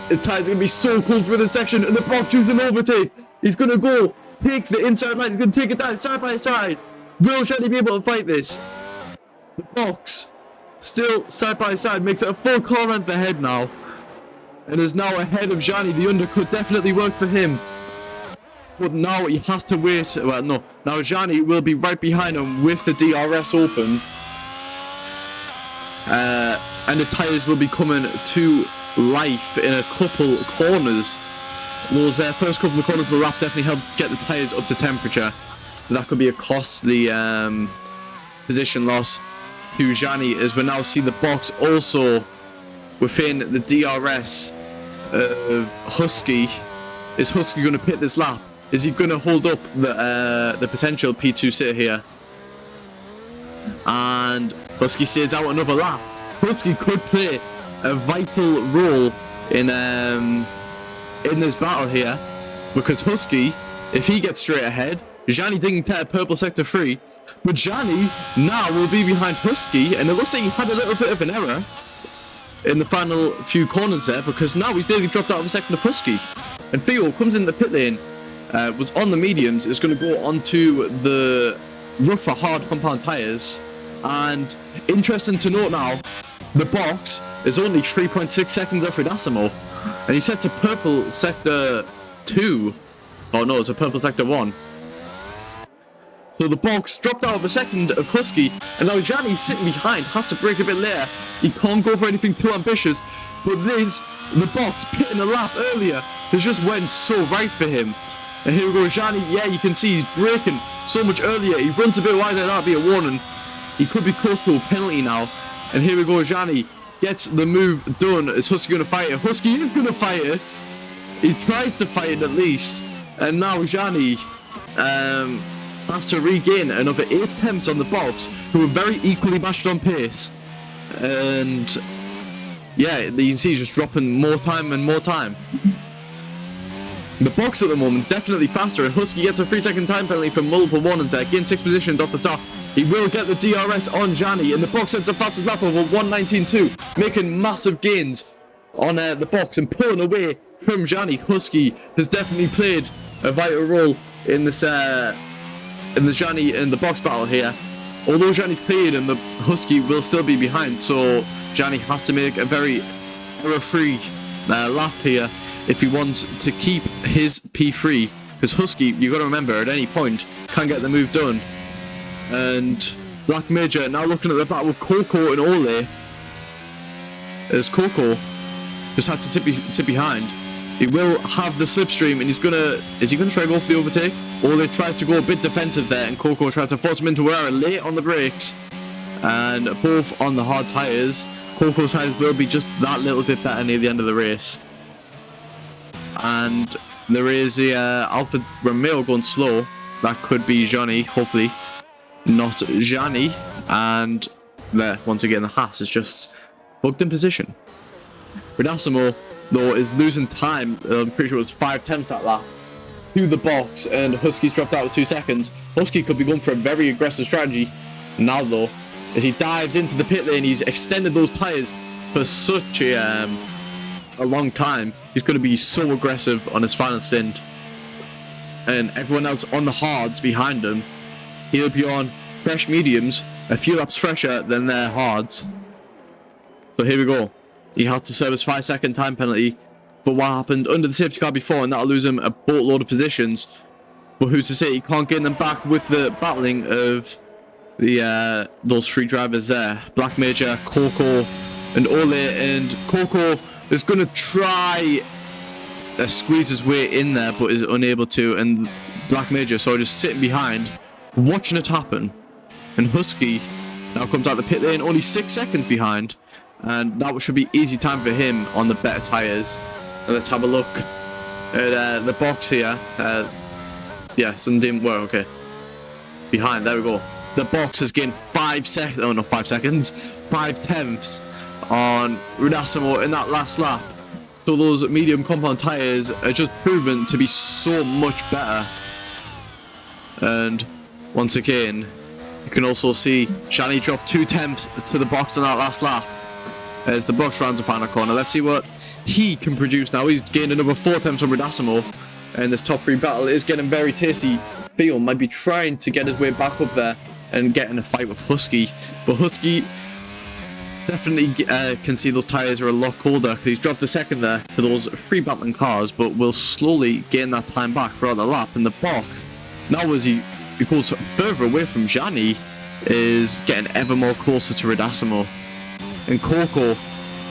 His tyres are going to be so cold for this section, and the box chooses an overtake. He's going to go take the inside line. He's going to take it down side by side. Will Gianni be able to fight this? The box, still side by side, makes it a full car length ahead now, and is now ahead of Gianni. The undercut definitely worked for him, but now he has to wait. Well, no, now Gianni will be right behind him with the DRS open, and his tyres will be coming to life in a couple corners. Those first couple of corners of the lap definitely helped get the tyres up to temperature. That could be a costly position loss to Gianni, as we now see the box also within the DRS of Husky. Is Husky going to pit this lap? Is he going to hold up the potential P2 sit here? And Husky stays out another lap. Husky could play a vital role in this battle here, because Husky, if he gets straight ahead, Gianni didn't get purple sector free, but Gianni now will be behind Husky, and it looks like he had a little bit of an error in the final few corners there, because now he's nearly dropped out of a second of Husky. And Theo comes in the pit lane, was on the mediums, is going to go onto the rougher hard compound tyres. And interesting to note now, the box is only 3.6 seconds off Ridasimo, and he sets a purple sector 2. Oh no, it's a purple sector 1. So the box dropped out of a second of Husky, and now Gianni's sitting behind, has to break a bit later. He can't go for anything too ambitious, but the box pitting a lap earlier has just went so right for him. And here we go, Gianni, yeah, you can see he's braking so much earlier. He runs a bit wider, that'll be a warning. He could be close to a penalty now. And here we go, Gianni gets the move done. Is Husky going to fight it? Husky is going to fight it. He tries to fight it at least. And now Gianni has to regain another 8 attempts on the box, who are very equally matched on pace. And yeah, you can see he's just dropping more time and more time. The box at the moment definitely faster, and Husky gets a 3-second time penalty for multiple warnings there. Gain 6 positions off the start. He will get the DRS on Gianni, and the box sets the fastest lap over 1:19.2, making massive gains on the box and pulling away from Gianni. Husky has definitely played a vital role in this in the box battle here. Although Gianni's cleared, and the Husky will still be behind, so Gianni has to make a very error-free lap here if he wants to keep his P3, because Husky, you got to remember, at any point can get the move done. And Black Major now looking at the battle with Coco and Ole, as Coco just had to sit behind. He will have the slipstream, and is he gonna try to go for the overtake? Ole tries to go a bit defensive there, and Coco tries to force him into error late on the brakes, and both on the hard tyres. Coco's tyres will be just that little bit better near the end of the race. And there is the Alfa Romeo going slow. That could be Gianni, hopefully not Gianni. And there, once again, the Haas is just bugged in position. Ridasimo, though, is losing time. I'm pretty sure it was 5 attempts that lap to the box, and Husky's dropped out with 2 seconds. Husky could be going for a very aggressive strategy now, though, as he dives into the pit lane. He's extended those tyres for such a long time. He's going to be so aggressive on his final stint. And everyone else on the hards behind him, he'll be on fresh mediums, a few laps fresher than their hards. So here we go. He has to serve his 5-second time penalty for what happened under the safety car before, and that'll lose him a boatload of positions. But who's to say he can't gain them back with the battling of the those three drivers there. Black Major, Coco, and Ole. And Coco is going to try squeeze his way in there, but is unable to. And Black Major, so just sitting behind, watching it happen. And Husky now comes out the pit lane, only 6 seconds behind. And that should be easy time for him on the better tyres. And let's have a look at the box here. Yeah, something, well, okay. Behind, there we go. The box has gained 5 seconds, oh no, 5 seconds, 5 tenths on Rudasimo in that last lap. So those medium compound tyres are just proven to be so much better. And once again, you can also see Shani drop 2 tenths to the box in that last lap as the box rounds the final corner. Let's see what he can produce now. He's gained another 4 tenths from Rudasimo, and this top 3 battle is getting very tasty. Theo might be trying to get his way back up there and get in a fight with Husky, but Husky definitely can see those tyres are a lot colder because he's dropped a second there to those 3 battling cars, but will slowly gain that time back throughout the lap. In the box now, as he goes further away from Gianni, is getting ever more closer to Rudasimo. And Coco,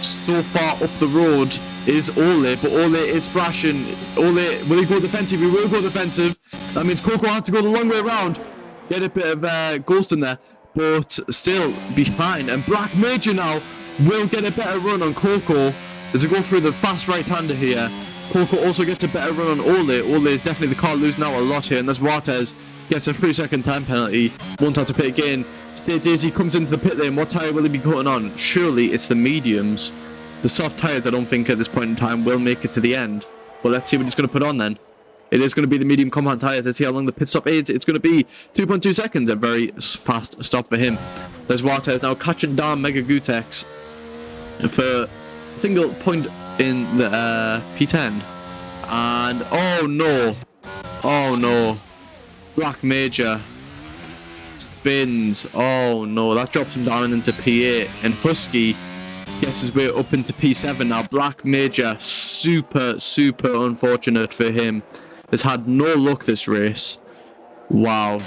so far up the road, is Ole, but Ole is flashing. Ole, will he go defensive? He will go defensive. That means Coco has to go the long way around. Get a bit of ghost in there, but still behind. And Black Major now will get a better run on Coco as they go through the fast right-hander here. Coco also gets a better run on Ole. Ole is definitely the car losing out a lot here, and as Waters gets a 3-second time penalty, won't have to pit again. Stay Daisy comes into the pit lane. What tyre will he be cutting on? Surely it's the mediums. The soft tyres, I don't think at this point in time will make it to the end. But let's see what he's going to put on then. It is going to be the medium compound tyres. Let's see how long the pit stop is. It's going to be 2.2 seconds. A very fast stop for him. There's Waters now catching down Mega Gutex for a single point in the P10. And oh no. Oh no. Black Major spins. Oh no, that drops him down into P8. And Husky gets his way up into P7 now. Black Major, super unfortunate for him. Has had no luck this race. Wow.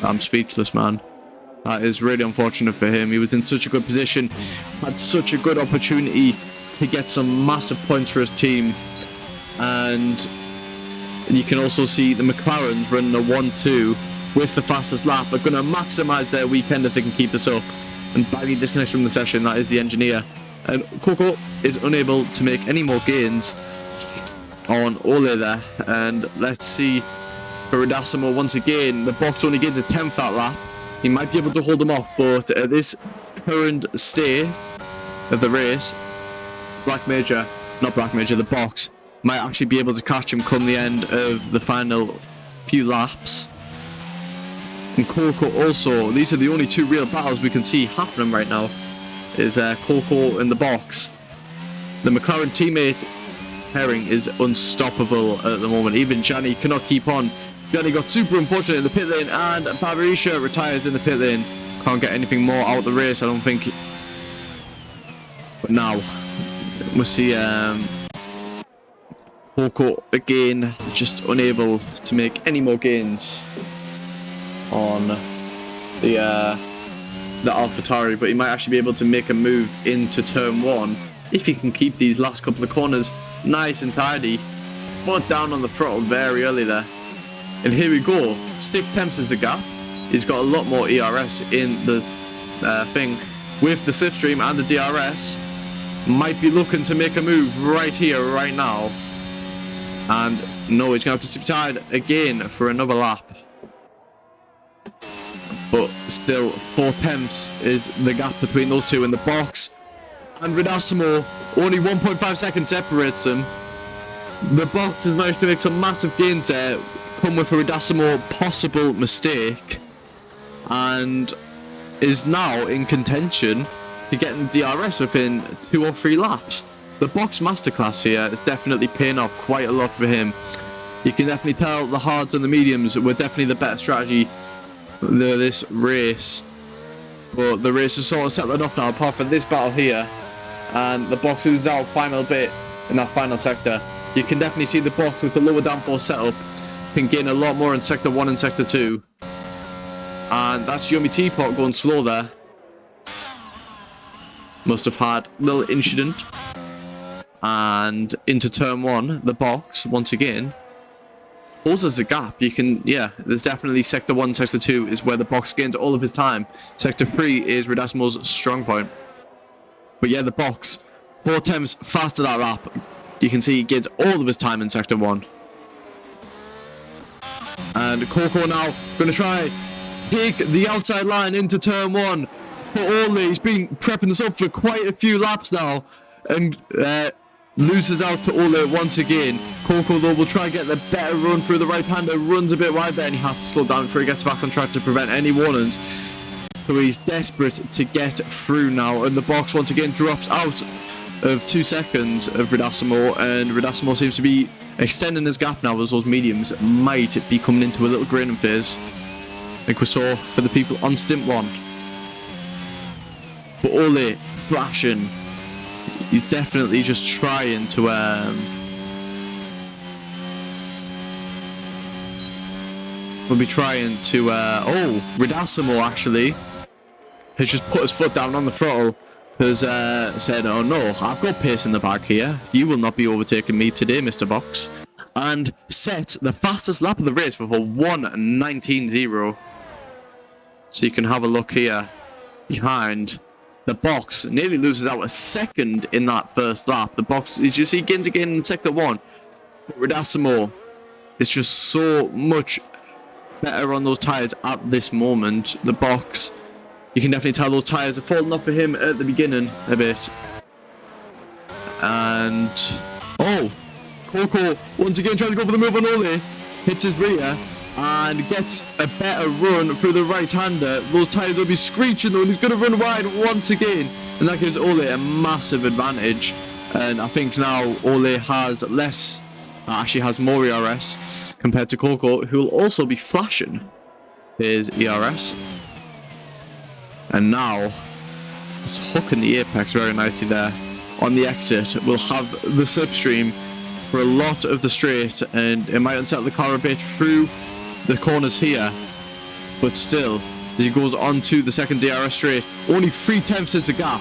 I'm speechless, man. That is really unfortunate for him. He was in such a good position. Had such a good opportunity to get some massive points for his team. And you can also see the McLarens running a 1-2 with the fastest lap. Are going to maximise their weekend if they can keep this up. And Baggy disconnects from the session. That is the engineer. And Coco is unable to make any more gains on Ole there. And let's see for Rudasimo once again. The box only gains a 10th that lap. He might be able to hold him off, but at this current state of the race, the box might actually be able to catch him come the end of the final few laps. And Coco also, these are the only 2 real battles we can see happening right now, is Coco in the box. The McLaren teammate pairing is unstoppable at the moment. Even Gianni cannot keep on. Gianni got super unfortunate in the pit lane, and Bavarisha retires in the pit lane. Can't get anything more out of the race, I don't think. But now we'll see Coco again, just unable to make any more gains on the AlphaTauri, but he might actually be able to make a move into turn 1 if he can keep these last couple of corners nice and tidy. But down on the throttle very early there. And here we go, 6 tenths into the gap. He's got a lot more ERS in the thing with the slipstream, and the DRS might be looking to make a move right here, right now. And no, he's going to have to sit tied again for another lap. But still, 4 tenths is the gap between those two in the box. And Rudasimo, only 1.5 seconds separates them. The box has managed to make some massive gains there, come with a Rudasimo possible mistake, and is now in contention to getting the DRS within 2 or 3 laps. The box masterclass here is definitely paying off quite a lot for him. You can definitely tell the hards and the mediums were definitely the better strategy for this race. But the race is sort of settling off now, apart from this battle here. And the box loses out final bit in that final sector. You can definitely see the box with the lower downforce setup can gain a lot more in sector 1 and sector 2. And that's Yummy Teapot going slow there. Must have had a little incident. And into turn 1, the box, once again, closes the gap. You can, yeah, there's definitely sector 1, sector 2 is where the box gains all of his time. Sector 3 is Redasimo's strong point. But yeah, the box, 4 attempts faster that lap. You can see he gains all of his time in sector 1. And Coco now going to try take the outside line into turn 1 for Ole. He's been prepping this up for quite a few laps now. And loses out to Ole once again. Coco though will try and get the better run through the right hander, runs a bit wide there and he has to slow down before he gets back on track to prevent any warnings. So he's desperate to get through now, and the box once again drops out of 2 seconds of Redasimo, and Redasimo seems to be extending his gap now as those mediums might be coming into a little graining phase, like we saw for the people on stint 1. But Ole flashing. He's definitely just trying to we'll be trying to oh, Redasimo actually has just put his foot down on the throttle, has said, oh no, I've got pace in the bag here, you will not be overtaking me today, Mr. Box, and set the fastest lap of the race for 1:19.0. So you can have a look here behind. The box nearly loses out a second in that first lap. The box, as you see, gains again in sector 1. But Redasimo is just so much better on those tyres at this moment. The box, you can definitely tell those tyres are falling off for him at the beginning a bit. And, oh, Coco once again trying to go for the move on Ole. Hits his rear and gets a better run through the right-hander. Those tyres will be screeching though, and he's going to run wide once again. And that gives Ole a massive advantage. And I think now Ole has less, actually has more ERS compared to Coco, who will also be flashing his ERS. And now, just hooking the apex very nicely there on the exit. We'll have the slipstream for a lot of the straight, and it might unsettle the car a bit through the corners here, but still, as he goes on to the second DRS straight, only 3 tenths is the gap.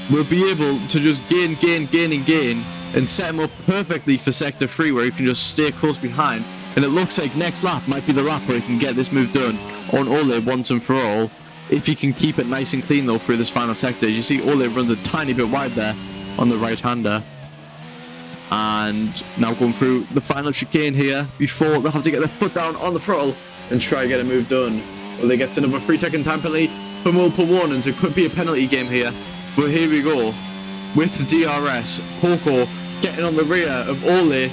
We'll be able to just gain, and set him up perfectly for sector 3, where he can just stay close behind. And it looks like next lap might be the lap where he can get this move done on Ole once and for all, if he can keep it nice and clean though through this final sector. As you see, Ole runs a tiny bit wide there on the right-hander. And now going through the final chicane here before they have to get their foot down on the throttle and try to get a move done. Well, they get another 3-second time penalty for multiple warnings. It could be a penalty game here. But here we go with the DRS. Coco getting on the rear of Ole.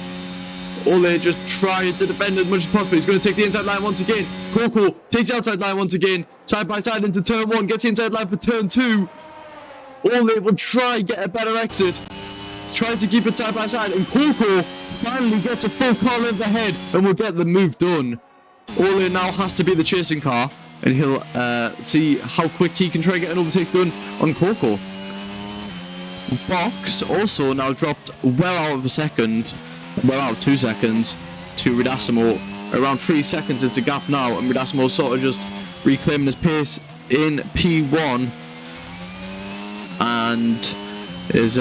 Ole just trying to defend as much as possible. He's going to take the inside line once again. Coco takes the outside line once again. Side by side into turn 1. Gets the inside line for turn 2. Ole will try and get a better exit. Tries to keep it side by side, and Coco finally gets a full car length ahead and will get the move done. Ole now has to be the chasing car, and he'll see how quick he can try and get an overtake done on Coco. Box also now dropped well out of 2 seconds to Redasimo. Around 3 seconds it's a gap now, and Redasimo sort of just reclaiming his pace in P1 and is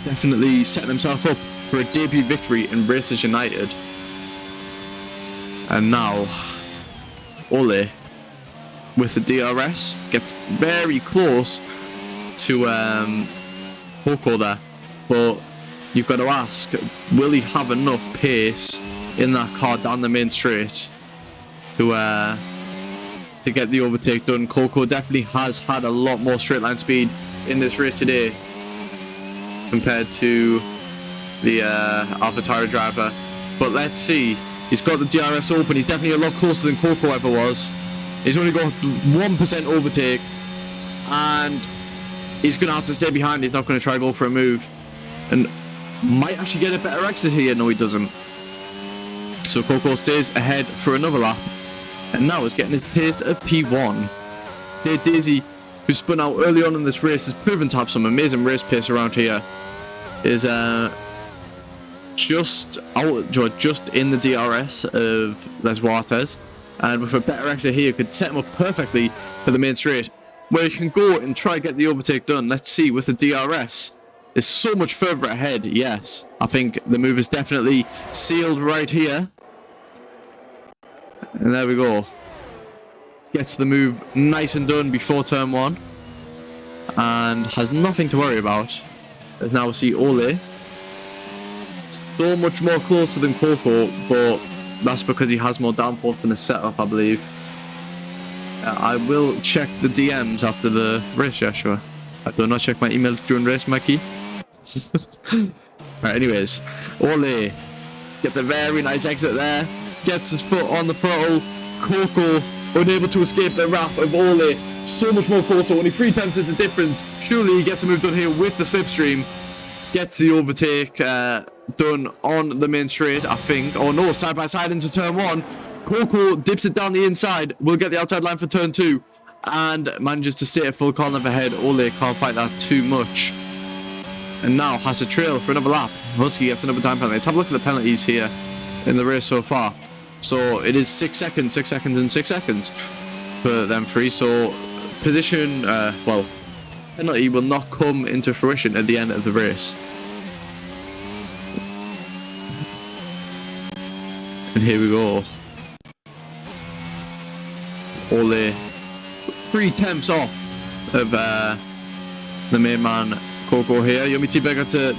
definitely setting himself up for a debut victory in Racers United. And now Ole with the DRS gets very close to Coco there, but you've got to ask, will he have enough pace in that car down the main straight to get the overtake done? Coco definitely has had a lot more straight line speed in this race today compared to the AlphaTauri driver. But let's see. He's got the DRS open. He's definitely a lot closer than Coco ever was. He's only got 1% overtake. And he's going to have to stay behind. He's not going to try to go for a move. And might actually get a better exit here. No, he doesn't. So Coco stays ahead for another lap. And now is getting his taste of P1. Here, Daisy, who spun out early on in this race, has proven to have some amazing race pace around here. Is just in the DRS of Les Waters. And with a better exit here, could set him up perfectly for the main straight, where he can go and try to get the overtake done. Let's see, with the DRS, is so much further ahead. Yes, I think the move is definitely sealed right here. And there we go. Gets the move nice and done before turn 1. And has nothing to worry about. As now we see Ole. So much more closer than Coco, but that's because he has more downforce than his setup, I believe. I will check the DMs after the race, Joshua. I do not check my emails during race, Mikey. Right, anyways. Ole gets a very nice exit there. Gets his foot on the throttle. Coco unable to escape the wrath of Ole. So much more closer. Only 3 tenths is the difference. Surely he gets a move done here with the slipstream. Gets the overtake done on the main straight, I think. Oh no, side by side into turn 1. Coco dips it down the inside. Will get the outside line for turn 2. And manages to stay at full corner ahead. Ole can't fight that too much. And now has a trail for another lap. Husky gets another time penalty. Let's have a look at the penalties here in the race so far. So it is 6 seconds, 6 seconds, and 6 seconds for them 3. So position, well, penalty will not come into fruition at the end of the race. And here we go. Ole 3 tenths off of the main man Coco here. Yumi Tiba got a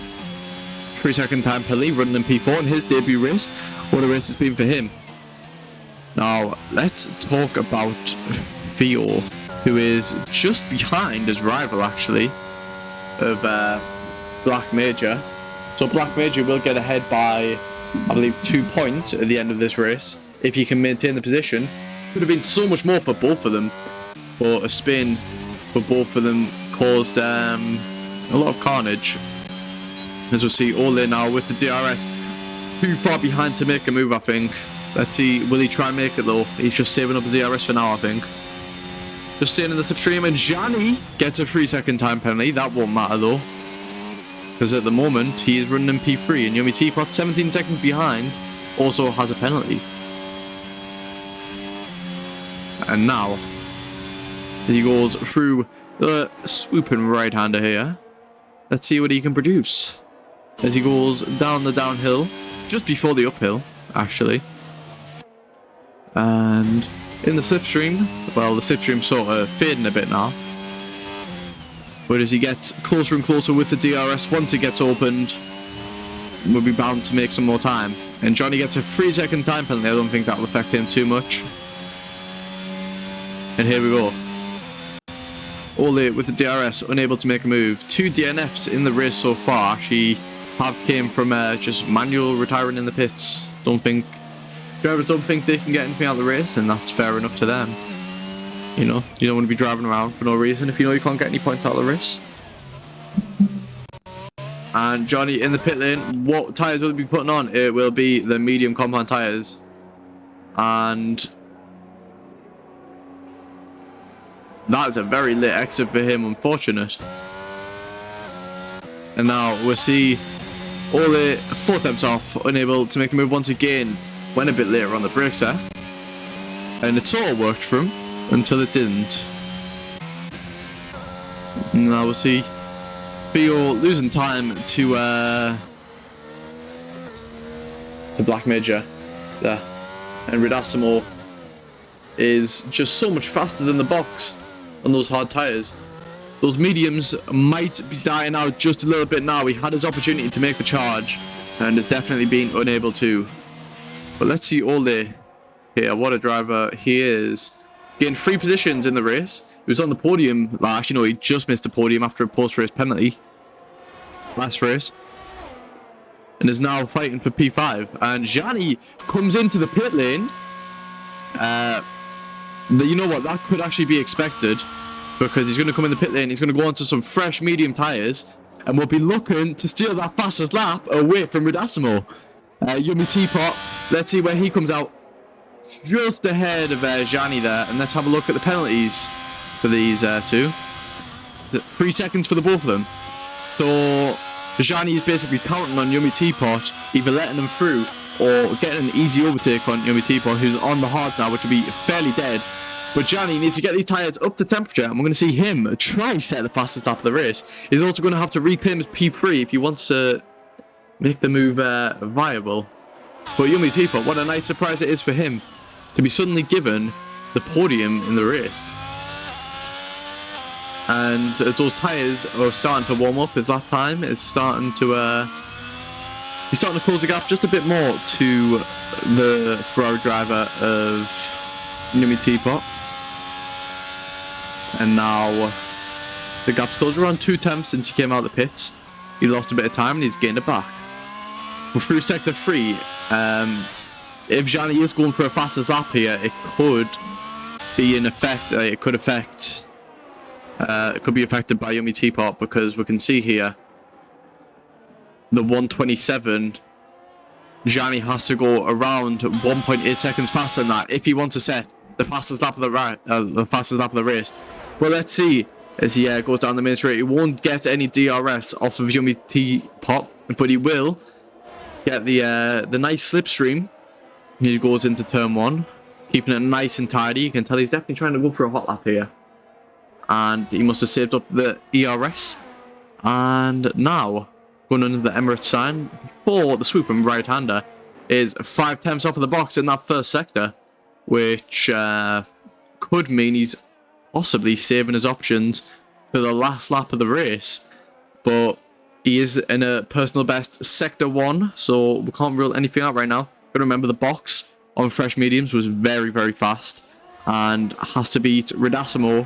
3-second time penalty running in P4 in his debut race. What a race it's been for him. Now let's talk about Theo, who is just behind his rival actually of Black Major. So Black Major will get ahead by, I believe, 2 points at the end of this race if he can maintain the position. Could have been so much more for both of them, but a spin for both of them caused a lot of carnage. As we'll see, Ole now with the DRS too far behind to make a move, I think. Let's see, will he try and make it though? He's just saving up the DRS for now, I think. Just staying in the slipstream, and Gianni gets a 3-second time penalty. That won't matter though, because at the moment he is running in P3, and Yumi Teapot, 17 seconds behind, also has a penalty. And now, as he goes through the swooping right-hander here, let's see what he can produce. As he goes down the downhill, just before the uphill, actually. And in the slipstream, well, the slipstream's sort of fading a bit now. But as he gets closer and closer with the DRS, once it gets opened, we'll be bound to make some more time. And Johnny gets a 3-second time penalty. I don't think that will affect him too much. And here we go. Ole with the DRS, unable to make a move. 2 DNFs in the race so far actually have came from just manual retiring in the pits. Drivers don't think they can get anything out of the race, and that's fair enough to them. You know, you don't want to be driving around for no reason if you know you can't get any points out of the race. And Johnny in the pit lane, what tyres will he be putting on? It will be the medium compound tyres. And that is a very late exit for him, unfortunate. And now we'll see Ole 4 attempts off, unable to make the move once again. Went a bit later on the brakes there. And it sort of worked for him until it didn't. Now we'll see Theo losing time to Black Major there. And Ridasimo is just so much faster than the box on those hard tyres. Those mediums might be dying out just a little bit now. He had his opportunity to make the charge and has definitely been unable to. But let's see Ole here. What a driver he is. Getting 3 positions in the race. He was on the podium. Well, actually, no, he just missed the podium after a post-race penalty last race. And is now fighting for P5. And Gianni comes into the pit lane. You know what? That could actually be expected. because he's going to come in the pit lane. He's going to go onto some fresh medium tyres, and we'll be looking to steal that fastest lap away from Ridasimo. Yummy Teapot, let's see where he comes out. Just ahead of Gianni there, and let's have a look at the penalties for these two. 3 seconds for the both of them. So Gianni is basically counting on Yummy Teapot, either letting him through or getting an easy overtake on Yummy Teapot, who's on the hard now, which will be fairly dead. But Gianni needs to get these tyres up to temperature, and we're going to see him try set the fastest lap of the race. He's also going to have to reclaim his P3 if he wants to make the move viable. But Yummy Teapot, what a nice surprise it is for him to be suddenly given the podium in the race. And those tyres are starting to warm up. His lap time is starting to he's starting to close the gap just a bit more to the Ferrari driver of Yummy Teapot. And now the gap's closed around 2 tenths since he came out of the pits. He lost a bit of time and he's gained it back. We're through sector 3. If Gianni is going for a fastest lap here, it could be in effect. It could affect. It could be affected by Yummy Teapot, because we can see here the 127. Gianni has to go around 1.8 seconds faster than that if he wants to set the fastest lap of the race. Well, let's see as he goes down the main straight. He won't get any DRS off of Yummy Teapot, but he will get the nice slipstream. He goes into turn 1, keeping it nice and tidy. You can tell he's definitely trying to go for a hot lap here. And he must have saved up the ERS. And now, going under the Emirates sign, before the swooping right-hander, is 5 tenths off of the box in that first sector, which could mean he's possibly saving his options for the last lap of the race. But he is in a personal best sector 1, so we can't rule anything out right now. But remember, the box on fresh mediums was very, very fast and has to beat Ridasimo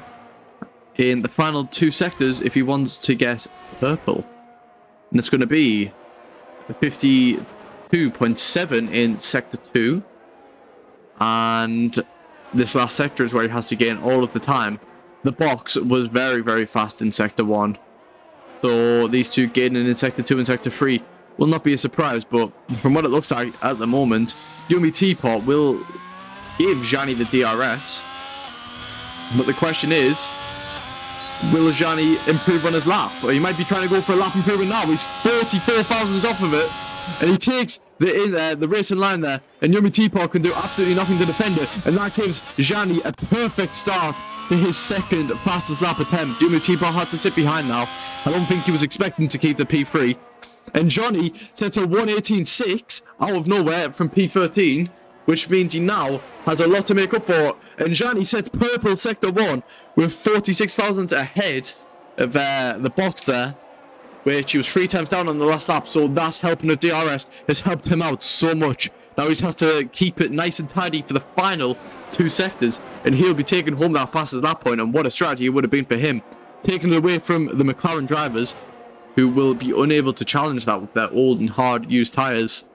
in the final 2 sectors if he wants to get purple. And it's going to be 52.7 in sector 2. And this last sector is where he has to gain all of the time. The box was very, very fast in sector 1. So these two gaining in sector 2 and sector 3 will not be a surprise, but from what it looks like at the moment, Yummy Teapot will give Gianni the DRS. But the question is, will Gianni improve on his lap? Or he might be trying to go for a lap improvement now. He's 44 thousandths off of it, and he takes the race in line there, and Yummy Teapot can do absolutely nothing to defend it, and that gives Gianni a perfect start to his second fastest lap attempt. Yummy Teapot had to sit behind now. I don't think he was expecting to keep the P3. And Johnny sets a 118.6 out of nowhere from P13, which means he now has a lot to make up for. And Johnny sets purple sector 1 with 46 thousandths ahead of the box there, which he was 3 times down on the last lap. So that's helping the DRS has helped him out so much. Now he just has to keep it nice and tidy for the final 2 sectors, and he'll be taking home that fastest lap point. And what a strategy it would have been for him, taking it away from the McLaren drivers, who will be unable to challenge that with their old and hard used tyres.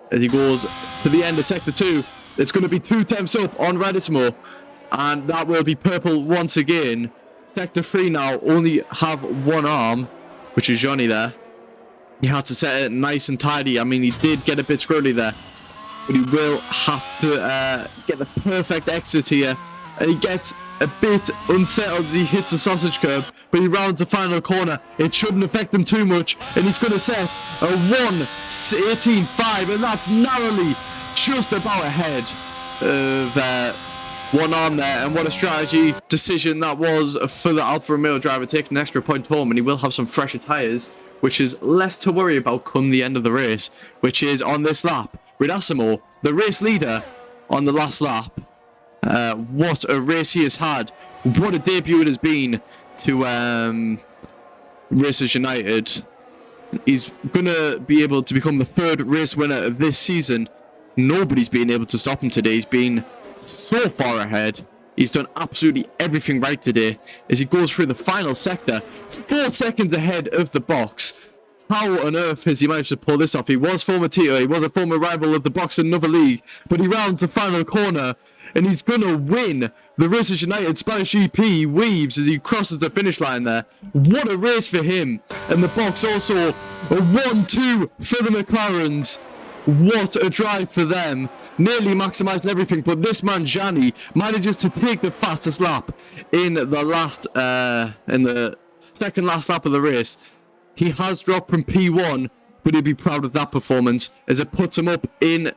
As he goes to the end of sector 2, it's going to be 2 tenths up on Radismo, and that will be purple once again. Sector 3 now only have 1 arm, which is Johnny there. He has to set it nice and tidy. I mean, he did get a bit squirrely there, but he will have to get the perfect exit here. And he gets a bit unsettled as he hits the sausage curb, but he rounds the final corner. It shouldn't affect him too much, and he's going to set a 1:18.5, and that's narrowly just about ahead of 1 arm there. And what a strategy decision that was for the Alfa Romeo driver, taking an extra point home, and he will have some fresher tyres, which is less to worry about come the end of the race, which is on this lap. Ridasimo, the race leader on the last lap. What a race he has had. What a debut it has been to Racers United. He's going to be able to become the 3rd race winner of this season. Nobody's been able to stop him today. He's been so far ahead. He's done absolutely everything right today as he goes through the final sector, 4 seconds ahead of the box. How on earth has he managed to pull this off? He was former Tito, he was a former rival of the box in another league, but he rounds the final corner, and he's going to win the Racers United Spanish GP weaves as he crosses the finish line there. What a race for him. And the box also a 1-2 for the McLarens. What a drive for them. Nearly maximising everything, but this man Gianni manages to take the fastest lap in the second last lap of the race. He has dropped from P1, but he'd be proud of that performance as it puts him up in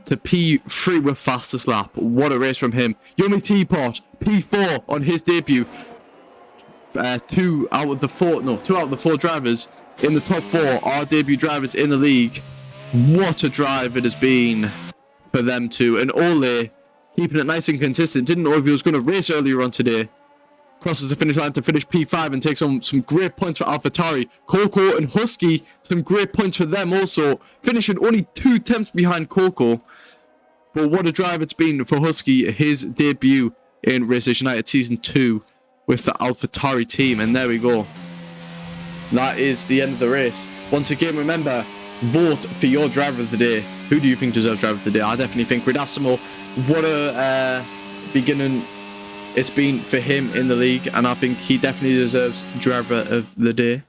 to P3 with fastest lap. What a race from him. Yummy Teapot, P4 on his debut. Two out of the four drivers in the top 4 are debut drivers in the league. What a drive it has been for them two. And Ole, keeping it nice and consistent, didn't know if he was going to race earlier on today. Crosses the finish line to finish P5 and takes on some great points for AlphaTauri. Coco and Husky, some great points for them also, finishing only 2 tenths behind Coco. But what a drive it's been for Husky, his debut in Racers United Season 2 with the AlphaTauri team. And there we go. That is the end of the race. Once again, remember, vote for your driver of the day. Who do you think deserves driver of the day? I definitely think Redassimo. What a beginning it's been for him in the league, and I think he definitely deserves driver of the day.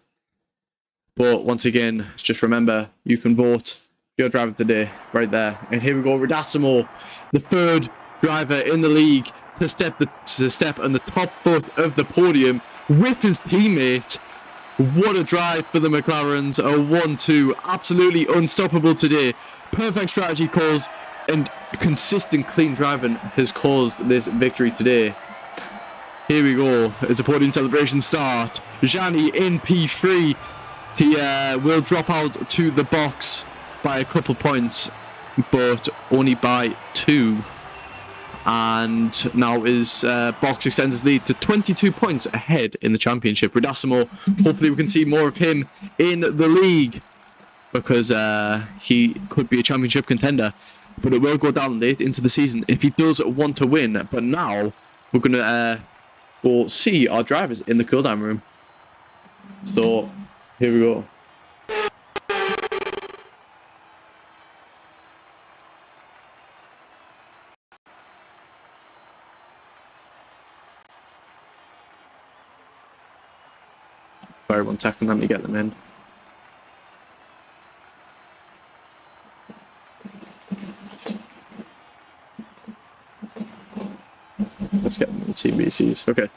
But once again, just remember, you can vote your driver of the day right there. And here we go, Redassimo, the 3rd driver in the league to step on the top foot of the podium with his teammate. What a drive for the McLarens, a 1-2, absolutely unstoppable today. Perfect strategy calls and consistent clean driving has caused this victory today. Here we go, as the podium celebration start. Gianni in P3, he will drop out to the box by a couple points, but only by 2. And now his box extends his lead to 22 points ahead in the championship. Redassimo, hopefully we can see more of him in the league, because he could be a championship contender. But it will go down late into the season if he does want to win. But now we're going to go see our drivers in the cooldown room. So here we go. Sorry, 1 second, let me get them in. Let's get them in the TBCs. Okay.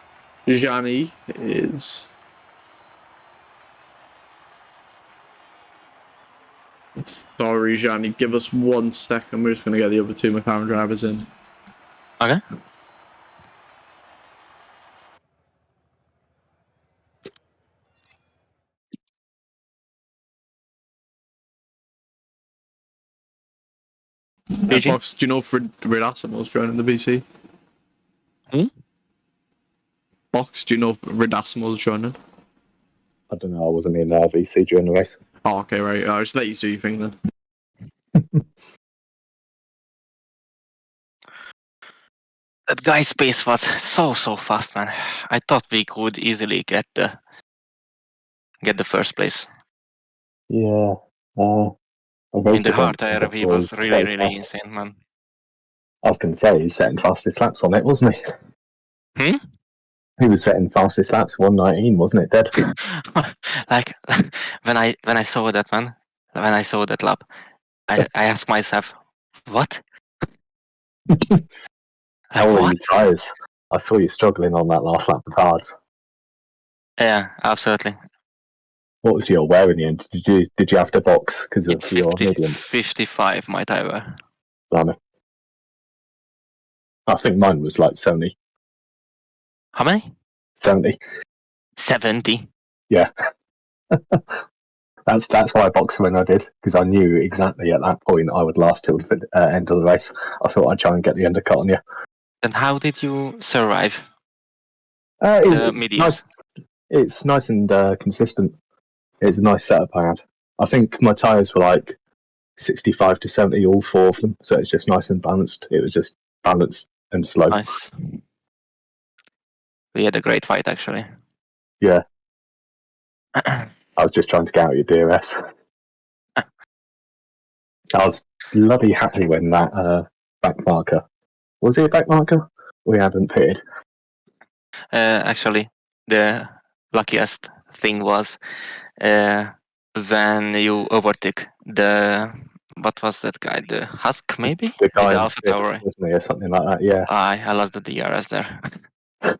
Gianni is... Sorry, Gianni, give us 1 second. We're just going to get the other 2 McLaren drivers in. Okay. Box, do you know if Redassimo's joining the BC? Box, do you know if Redassimo's joining? I don't know, I wasn't in VC during the race. Oh, okay, right. I'll just let you do your thing then. That guy's pace was so fast, man. I thought we could easily get the first place. Yeah. In the hard tire, he was really insane, man. I was going to say, he's setting fastest laps on it, wasn't he? He was setting fastest laps, 119, wasn't it, Dead? Like, when I saw that, man, when I saw that lap, I asked myself, what? How were your tyres? I saw you struggling on that last lap of hards. Yeah, absolutely. What was your wear in the end? Did you have to box because of It's your 50, medium? 55, my tire. Blimey. I think mine was like 70. How many? 70. 70. Yeah. That's why I boxed when I did, because I knew exactly at that point I would last till the end of the race. I thought I'd try and get the undercut on you. Then how did you survive It's mediums? It's nice and consistent. It's a nice setup I had. I think my tyres were like 65 to 70, all 4 of them. So it's just nice and balanced. It was just balanced and slow. Nice. We had a great fight, actually. Yeah. I was just trying to get out your DRS. I was bloody happy when that back marker. Was he a back marker? we hadn't pitted. Actually, the luckiest thing was when you overtook the what was that guy? The Husk, maybe? The In guy the in Alpha fifth, Tower. wasn't he, or something like that? Yeah. I lost the DRS there. I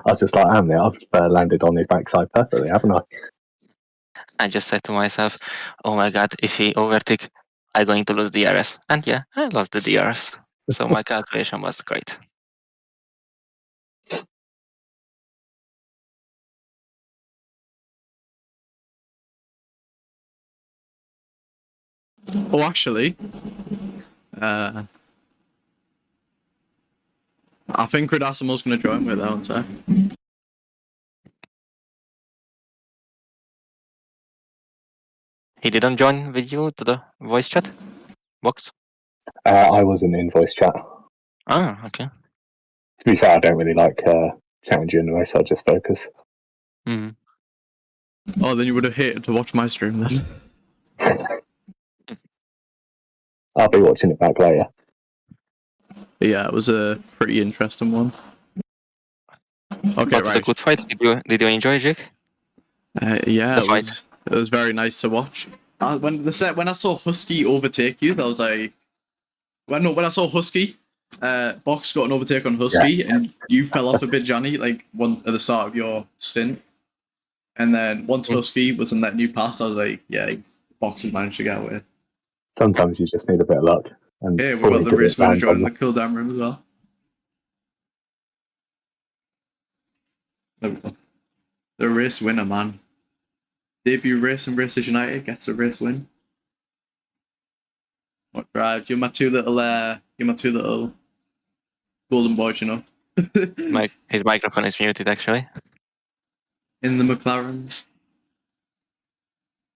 was just like, I've landed on his backside perfectly, haven't I? I just said to myself, "Oh my god, if he overtook, I'm going to lose DRS." And yeah, I lost the DRS. So my calculation was great. Oh, actually, I think Radasimo's going to join with that one, sir. He didn't join with you to the voice chat box. I wasn't in voice chat. Ah, okay. To be fair, I don't really like chatting during the race. I just focus. Mm. Oh, then you would have hated to watch my stream then. I'll be watching it back later. But yeah, it was a pretty interesting one. Okay, But a right. good fight. Did you enjoy, Jake? Yeah, The it fight. was very nice to watch. When I saw Husky overtake you, that was like when I saw Husky, Box got an overtake on Husky, and you fell off a bit, Johnny, like one at the start of your stint. And then once Husky wasn't letting you pass, I was like, yeah, Box has managed to get away. Sometimes you just need a bit of luck. And Hey, we probably got the did it race winner round joining one. the cool down room as well. There we go. The race winner, man. Debut race in Racers United gets a race win. What drive? You're my two little golden boys, you know. His microphone is muted, actually. In the McLarens.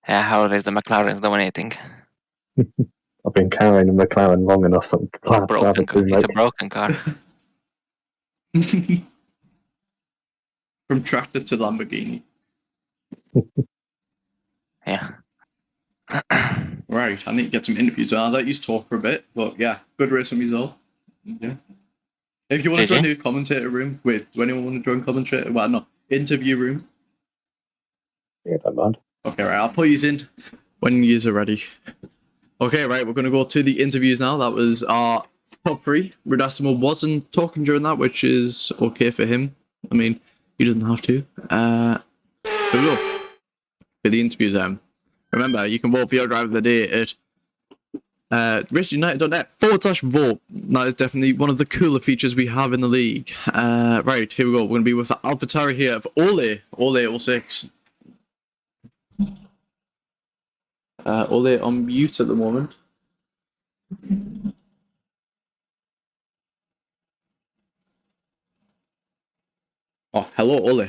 Yeah, how is the McLaren's dominating? I've been carrying a McLaren long enough. I'm glad to have a Broken car. teammate. It's a broken car. From tractor to Lamborghini. Yeah. Right, I need to get some interviews. I'll let you talk for a bit, but yeah, good race from you all. Yeah. If you want to join the commentator room, wait, do anyone want to join commentator? Well, no, interview room. Yeah, don't mind. Okay, right, I'll put you in when you are ready. Okay, right, we're going to go to the interviews now. That was our top three. Rudasimo wasn't talking during that, which is okay for him. I mean, he doesn't have to. Here we go. For the interviews, remember, you can vote for your driver of the day at raceunited.net/vote. That is definitely one of the cooler features we have in the league. Right, here we go. We're going to be with the AlphaTauri here of Ole06. Ole on mute at the moment. Oh, hello, Ole.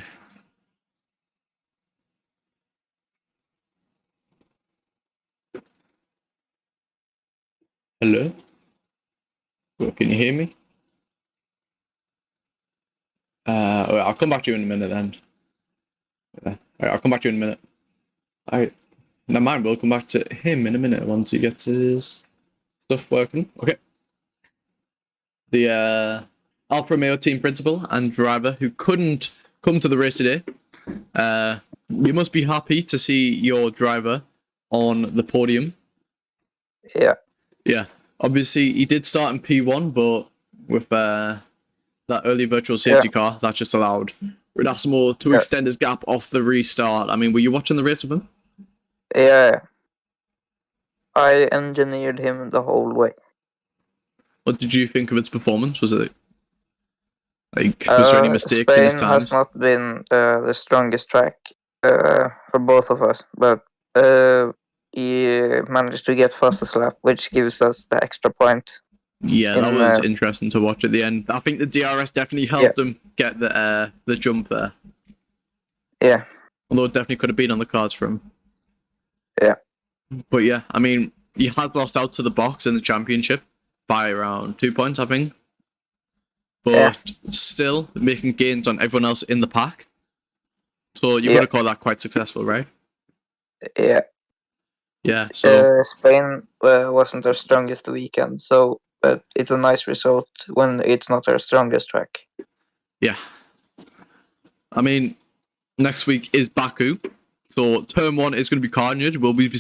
Hello? Can you hear me? Wait, I'll come back to you in a minute then. Alright, I'll come back to you in a minute. Alright. Never mind, we'll come back to him in a minute once he gets his stuff working. Okay. The Alfa Romeo team principal and driver who couldn't come to the race today. You must be happy to see your driver on the podium. Yeah. Yeah. Obviously, he did start in P1, but with that early virtual safety car, that just allowed Radasimo to extend his gap off the restart. I mean, were you watching the race with him? Yeah. I engineered him the whole way. What did you think of its performance? Was it like, was there any mistakes in his Spain times? has not been the strongest track for both of us, but he managed to get fastest lap, which gives us the extra point. Yeah, that was interesting to watch at the end. I think the DRS definitely helped him get the jump there. Yeah. Although it definitely could have been on the cards for him. Yeah. But yeah, I mean, he had lost out to the box in the championship by around 2 points, I think. But still making gains on everyone else in the pack. So you would have called that quite successful, right? Yeah. Yeah, so... Spain wasn't our strongest weekend, so but it's a nice result when it's not our strongest track. Yeah. I mean, next week is Baku. So turn 1 is going to be Carnage. Will we be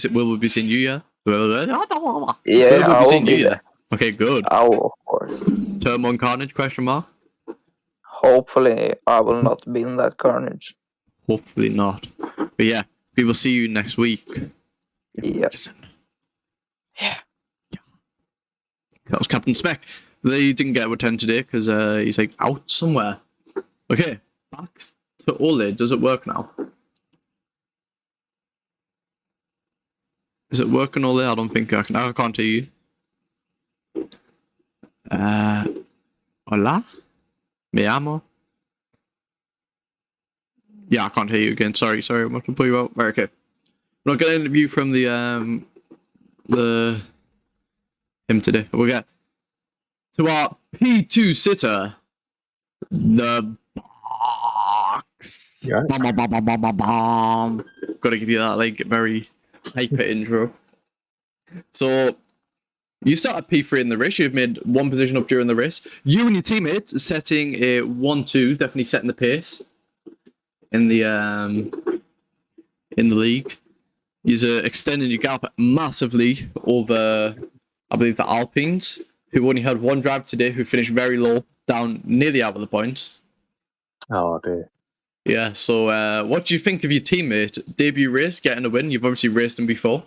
seeing you, yeah? Yeah, We'll I be will seeing be you, yeah? there. Okay, good. Oh, of course. Turn 1 Carnage, question mark? Hopefully, I will not be in that carnage. Hopefully not. But yeah, we will see you next week. Yeah. Yeah. That was Captain Spec. They didn't get a 10 today because he's like out somewhere. Okay, back to Ole. Does it work now? Is it working, Ole? I don't think I can. I can't hear you. Hola? Me amo? Yeah, I can't hear you again. Sorry. I'm going to pull you out. Right, okay. We're not getting an interview from him today. We'll get to our P2 sitter, the box. Yeah. Bom. Gotta give you that like very hyper intro. So you start at P3 in the race. You've made one position up during the race. You and your teammates setting a 1-2, definitely setting the pace in the league. You're extending your gap massively over, I believe, the Alpines, who only had one drive today, who finished very low, down nearly out of the points. Oh dear. Yeah, so what do you think of your teammate? Debut race, getting a win. You've obviously raced him before.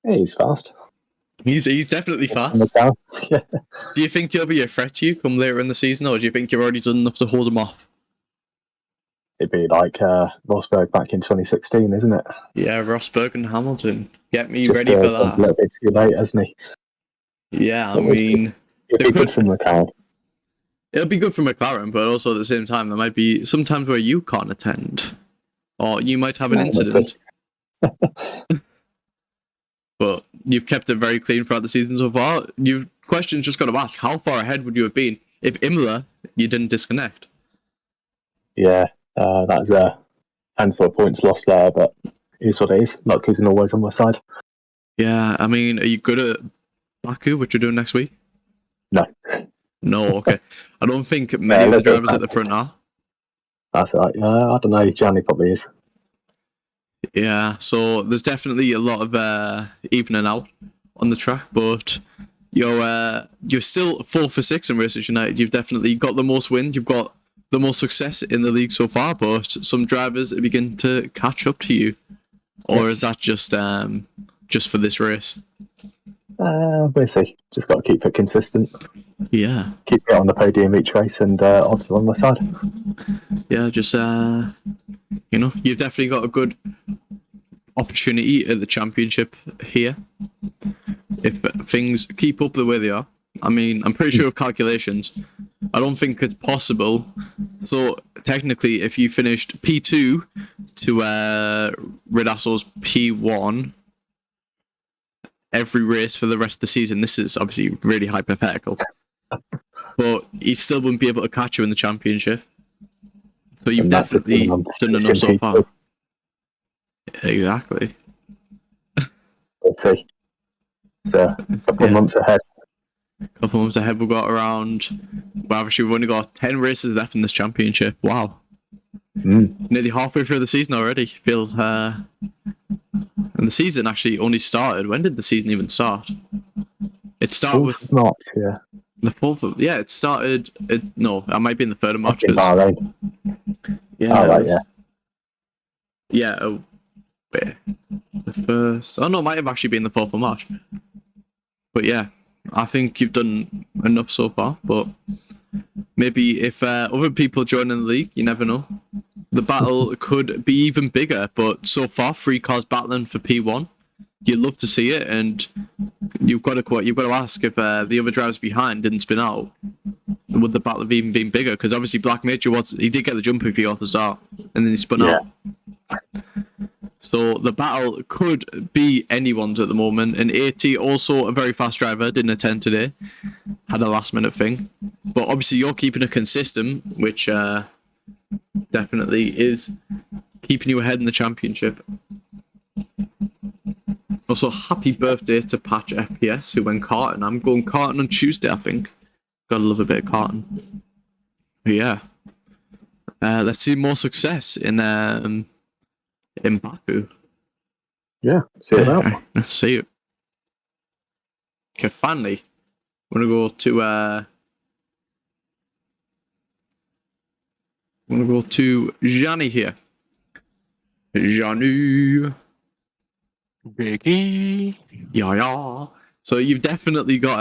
Yeah, he's fast. He's definitely On the fast. down. Yeah. Do you think he'll be a threat to you come later in the season, or do you think you've already done enough to hold him off? It'd be like Rosberg back in 2016, isn't it? Yeah, Rosberg and Hamilton. Get me Just ready for a that. little bit too late, hasn't he? Yeah, I mean, It'd be good for McLaren. it'll be good for McLaren, but also at the same time, there might be some times where you can't attend, or you might have an incident. But you've kept it very clean throughout the season so far. Questions just got to ask: how far ahead would you have been if Imola you didn't disconnect? Yeah, that's a handful of points lost there, but it is what it is. Luck isn't always on my side. Yeah, I mean, are you good at Baku? What you're doing next week? No. No, okay. I don't think many of the drivers at the front are. That's right. I don't know. Gianni probably is. Yeah, so there's definitely a lot of evening out on the track, but you're still 4 for 6 in Racers United. You've definitely got the most wins. You've got the most success in the league so far, but some drivers begin to catch up to you, or is that just for this race? We'll see. Just got to keep it consistent. Yeah. Keep it on the podium each race, and odds are on my side. Yeah, just you've definitely got a good opportunity at the championship here if things keep up the way they are. I mean, I'm pretty sure of calculations. I don't think it's possible. So technically, if you finished P2 to Ridasso's P1 every race for the rest of the season, this is obviously really hypothetical, but he still wouldn't be able to catch you in the championship. So you've And that's definitely done enough so far. Exactly. We'll see. So, a couple of months ahead. Couple months ahead, we've got around. Well, actually, we've only got 10 races left in this championship. Wow. Nearly halfway through the season already. Feels. And the season actually only started. When did the season even start? It started with March, yeah. the 4th of. Yeah, it started. No, it might be in the 3rd of March. In Bahrain. Yeah. Oh, right, yeah. Yeah. Wait. The first. Oh no, it might have actually been the 4th of March. But yeah, I think you've done enough so far. But maybe if other people join in the league, you never know. The battle could be even bigger. But so far, 3 cars battling for P1. You'd love to see it, and you've got to ask if the other drivers behind didn't spin out. Would the battle have even been bigger? Because obviously Black Major he did get the jumping fee off the start, and then he spun out. So the battle could be anyone's at the moment. And AT, also a very fast driver, didn't attend today. Had a last minute thing. But obviously you're keeping it consistent, which definitely is keeping you ahead in the championship. Also, happy birthday to Patch FPS who went karting. I'm going karting on Tuesday, I think. Gotta love a bit of karting. But yeah. Let's see more success in Baku. Yeah, see it out. Let's see it. Okay, finally, I'm gonna go to Johnny here. Johnny. Biggie. Yeah. So you've definitely got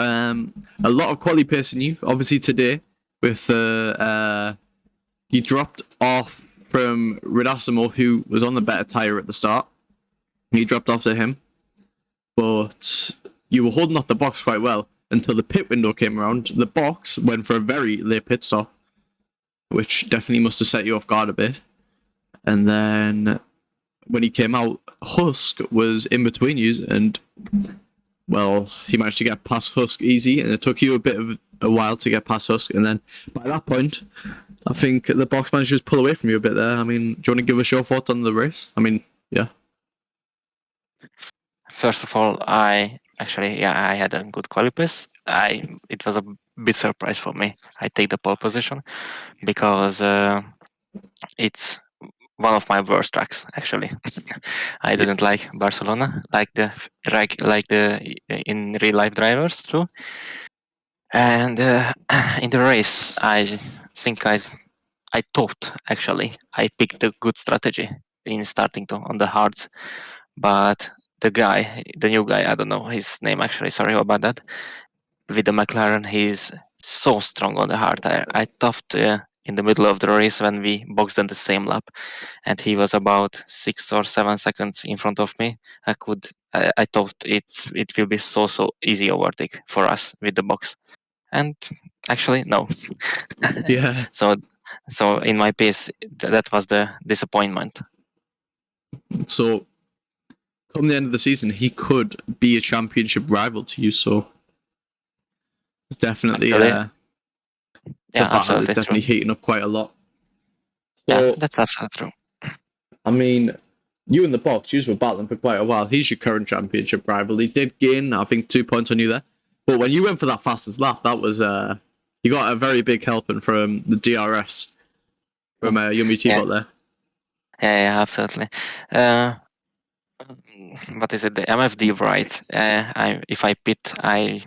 a lot of quality pace in you. Obviously today with you dropped off from Ridasimo, who was on the better tire at the start. You dropped off to him, but you were holding off the box quite well until the pit window came around. The box went for a very late pit stop, which definitely must have set you off guard a bit. And then when he came out, Husk was in between you, and well, he managed to get past Husk easy, and it took you a bit of a while to get past Husk. And then by that point, I think the box managed to just pull away from you a bit there. I mean, do you want to give us your thoughts on the race? I mean, yeah. First of all, I had a good quali pace. It was a bit surprise for me. I take the pole position because it's one of my worst tracks actually. I didn't like Barcelona, like the in real life drivers too. And in the race, I think I thought actually I picked a good strategy in starting on the hards, but the new guy, I don't know his name actually. Sorry about that. With the McLaren, he's so strong on the hard tire. I toughed in the middle of the race when we boxed on the same lap, and he was about 6 or 7 seconds in front of me. I thought it will be so easy overtake for us with the box, and actually no. Yeah. So in my pace, that was the disappointment. So come the end of the season, he could be a championship rival to you. So it's definitely the battle is definitely heating up quite a lot. So, yeah, that's absolutely true. I mean, you and the box, you were battling for quite a while. He's your current championship rival. He did gain, I think, 2 points on you there. But when you went for that fastest lap, that was you got a very big helping from the DRS from Yummy T-Bot there. Yeah, absolutely. What is it? The MFD right? If I pit, I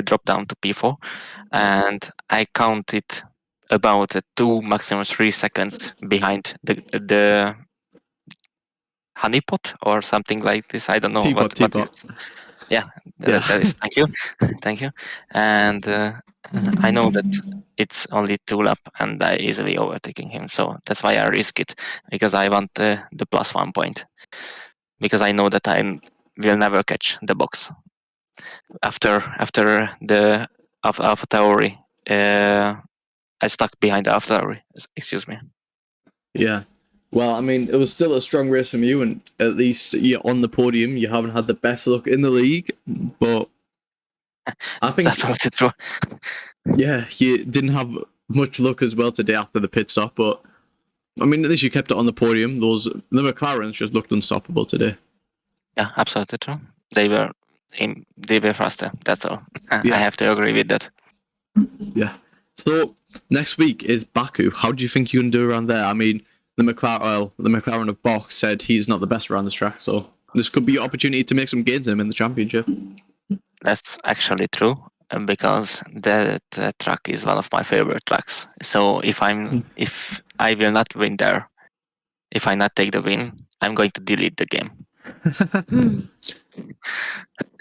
drop down to P4, and I counted about 2, maximum 3 seconds behind the honeypot or something like this. I don't know T-Bot. what is. Yeah, that is. Thank you, thank you. And I know that it's only 2 lap, and I easily overtaking him. So that's why I risk it, because I want the +1 point, because I know that I will never catch the box after the AlphaTauri. I stuck behind the AlphaTauri. Excuse me. Yeah. Well, I mean, it was still a strong race from you, and at least you're on the podium. You haven't had the best luck in the league, but I think that's true. Yeah, you didn't have much luck as well today after the pit stop, but I mean, at least you kept it on the podium. The McLarens just looked unstoppable today. Yeah, absolutely true. They were faster. That's all. Yeah. I have to agree with that. Yeah. So next week is Baku. How do you think you can do around there? I mean, the McLaren of Box said he's not the best around this track, so this could be your opportunity to make some gains in him in the championship. That's actually true, because that track is one of my favorite tracks. So if I will not win there, if I not take the win, I'm going to delete the game.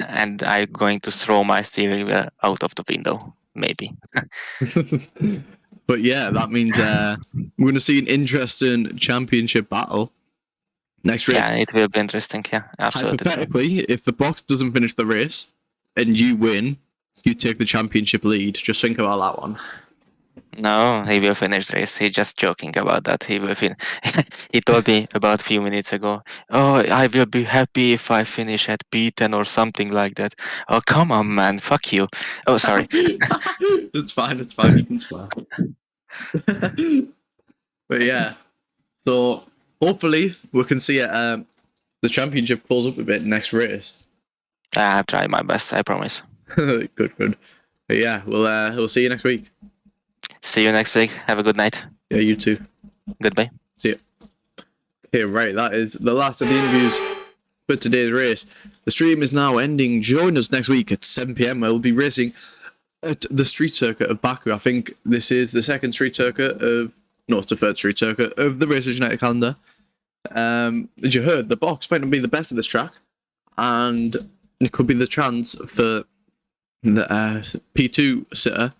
And I'm going to throw my steering wheel out of the window, maybe. But yeah, that means we're going to see an interesting championship battle next race. Yeah, it will be interesting. Yeah, absolutely. Hypothetically, if the box doesn't finish the race and you win, you take the championship lead. Just think about that one. No, he will finish the race. He's just joking about that. He will finish. He told me about a few minutes ago, "Oh, I will be happy if I finish at P10 or something like that." Oh, come on, man. Fuck you. Oh, sorry. It's fine. It's fine. You can swear. But yeah, so hopefully we can see it the championship close up a bit next race. I've tried my best, I promise. Good. But yeah, we'll see you next week. See you next week. Have a good night. Yeah, you too. Goodbye. See you. Okay, right. That is the last of the interviews for today's race. The stream is now ending. Join us next week at 7 p.m. where we'll be racing at the street circuit of Baku. I think this is the second street circuit of... No, it's the third street circuit of the Racers United calendar. As you heard, the box might not be the best of this track. And it could be the chance for the P2 sitter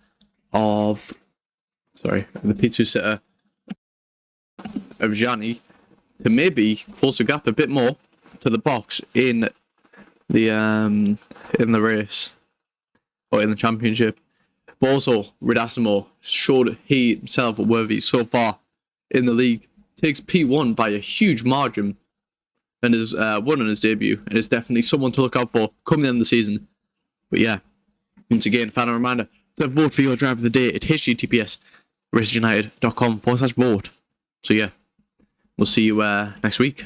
of... Sorry, the P2 sitter of Gianni to maybe close the gap a bit more to the box in the race or in the championship. But also, Ridasimo showed he himself worthy so far in the league. Takes P1 by a huge margin and has won on his debut, and is definitely someone to look out for coming in the season. But yeah, once again, final reminder to vote for your driver of the day at https://racersunited.com/vote. So yeah, we'll see you next week.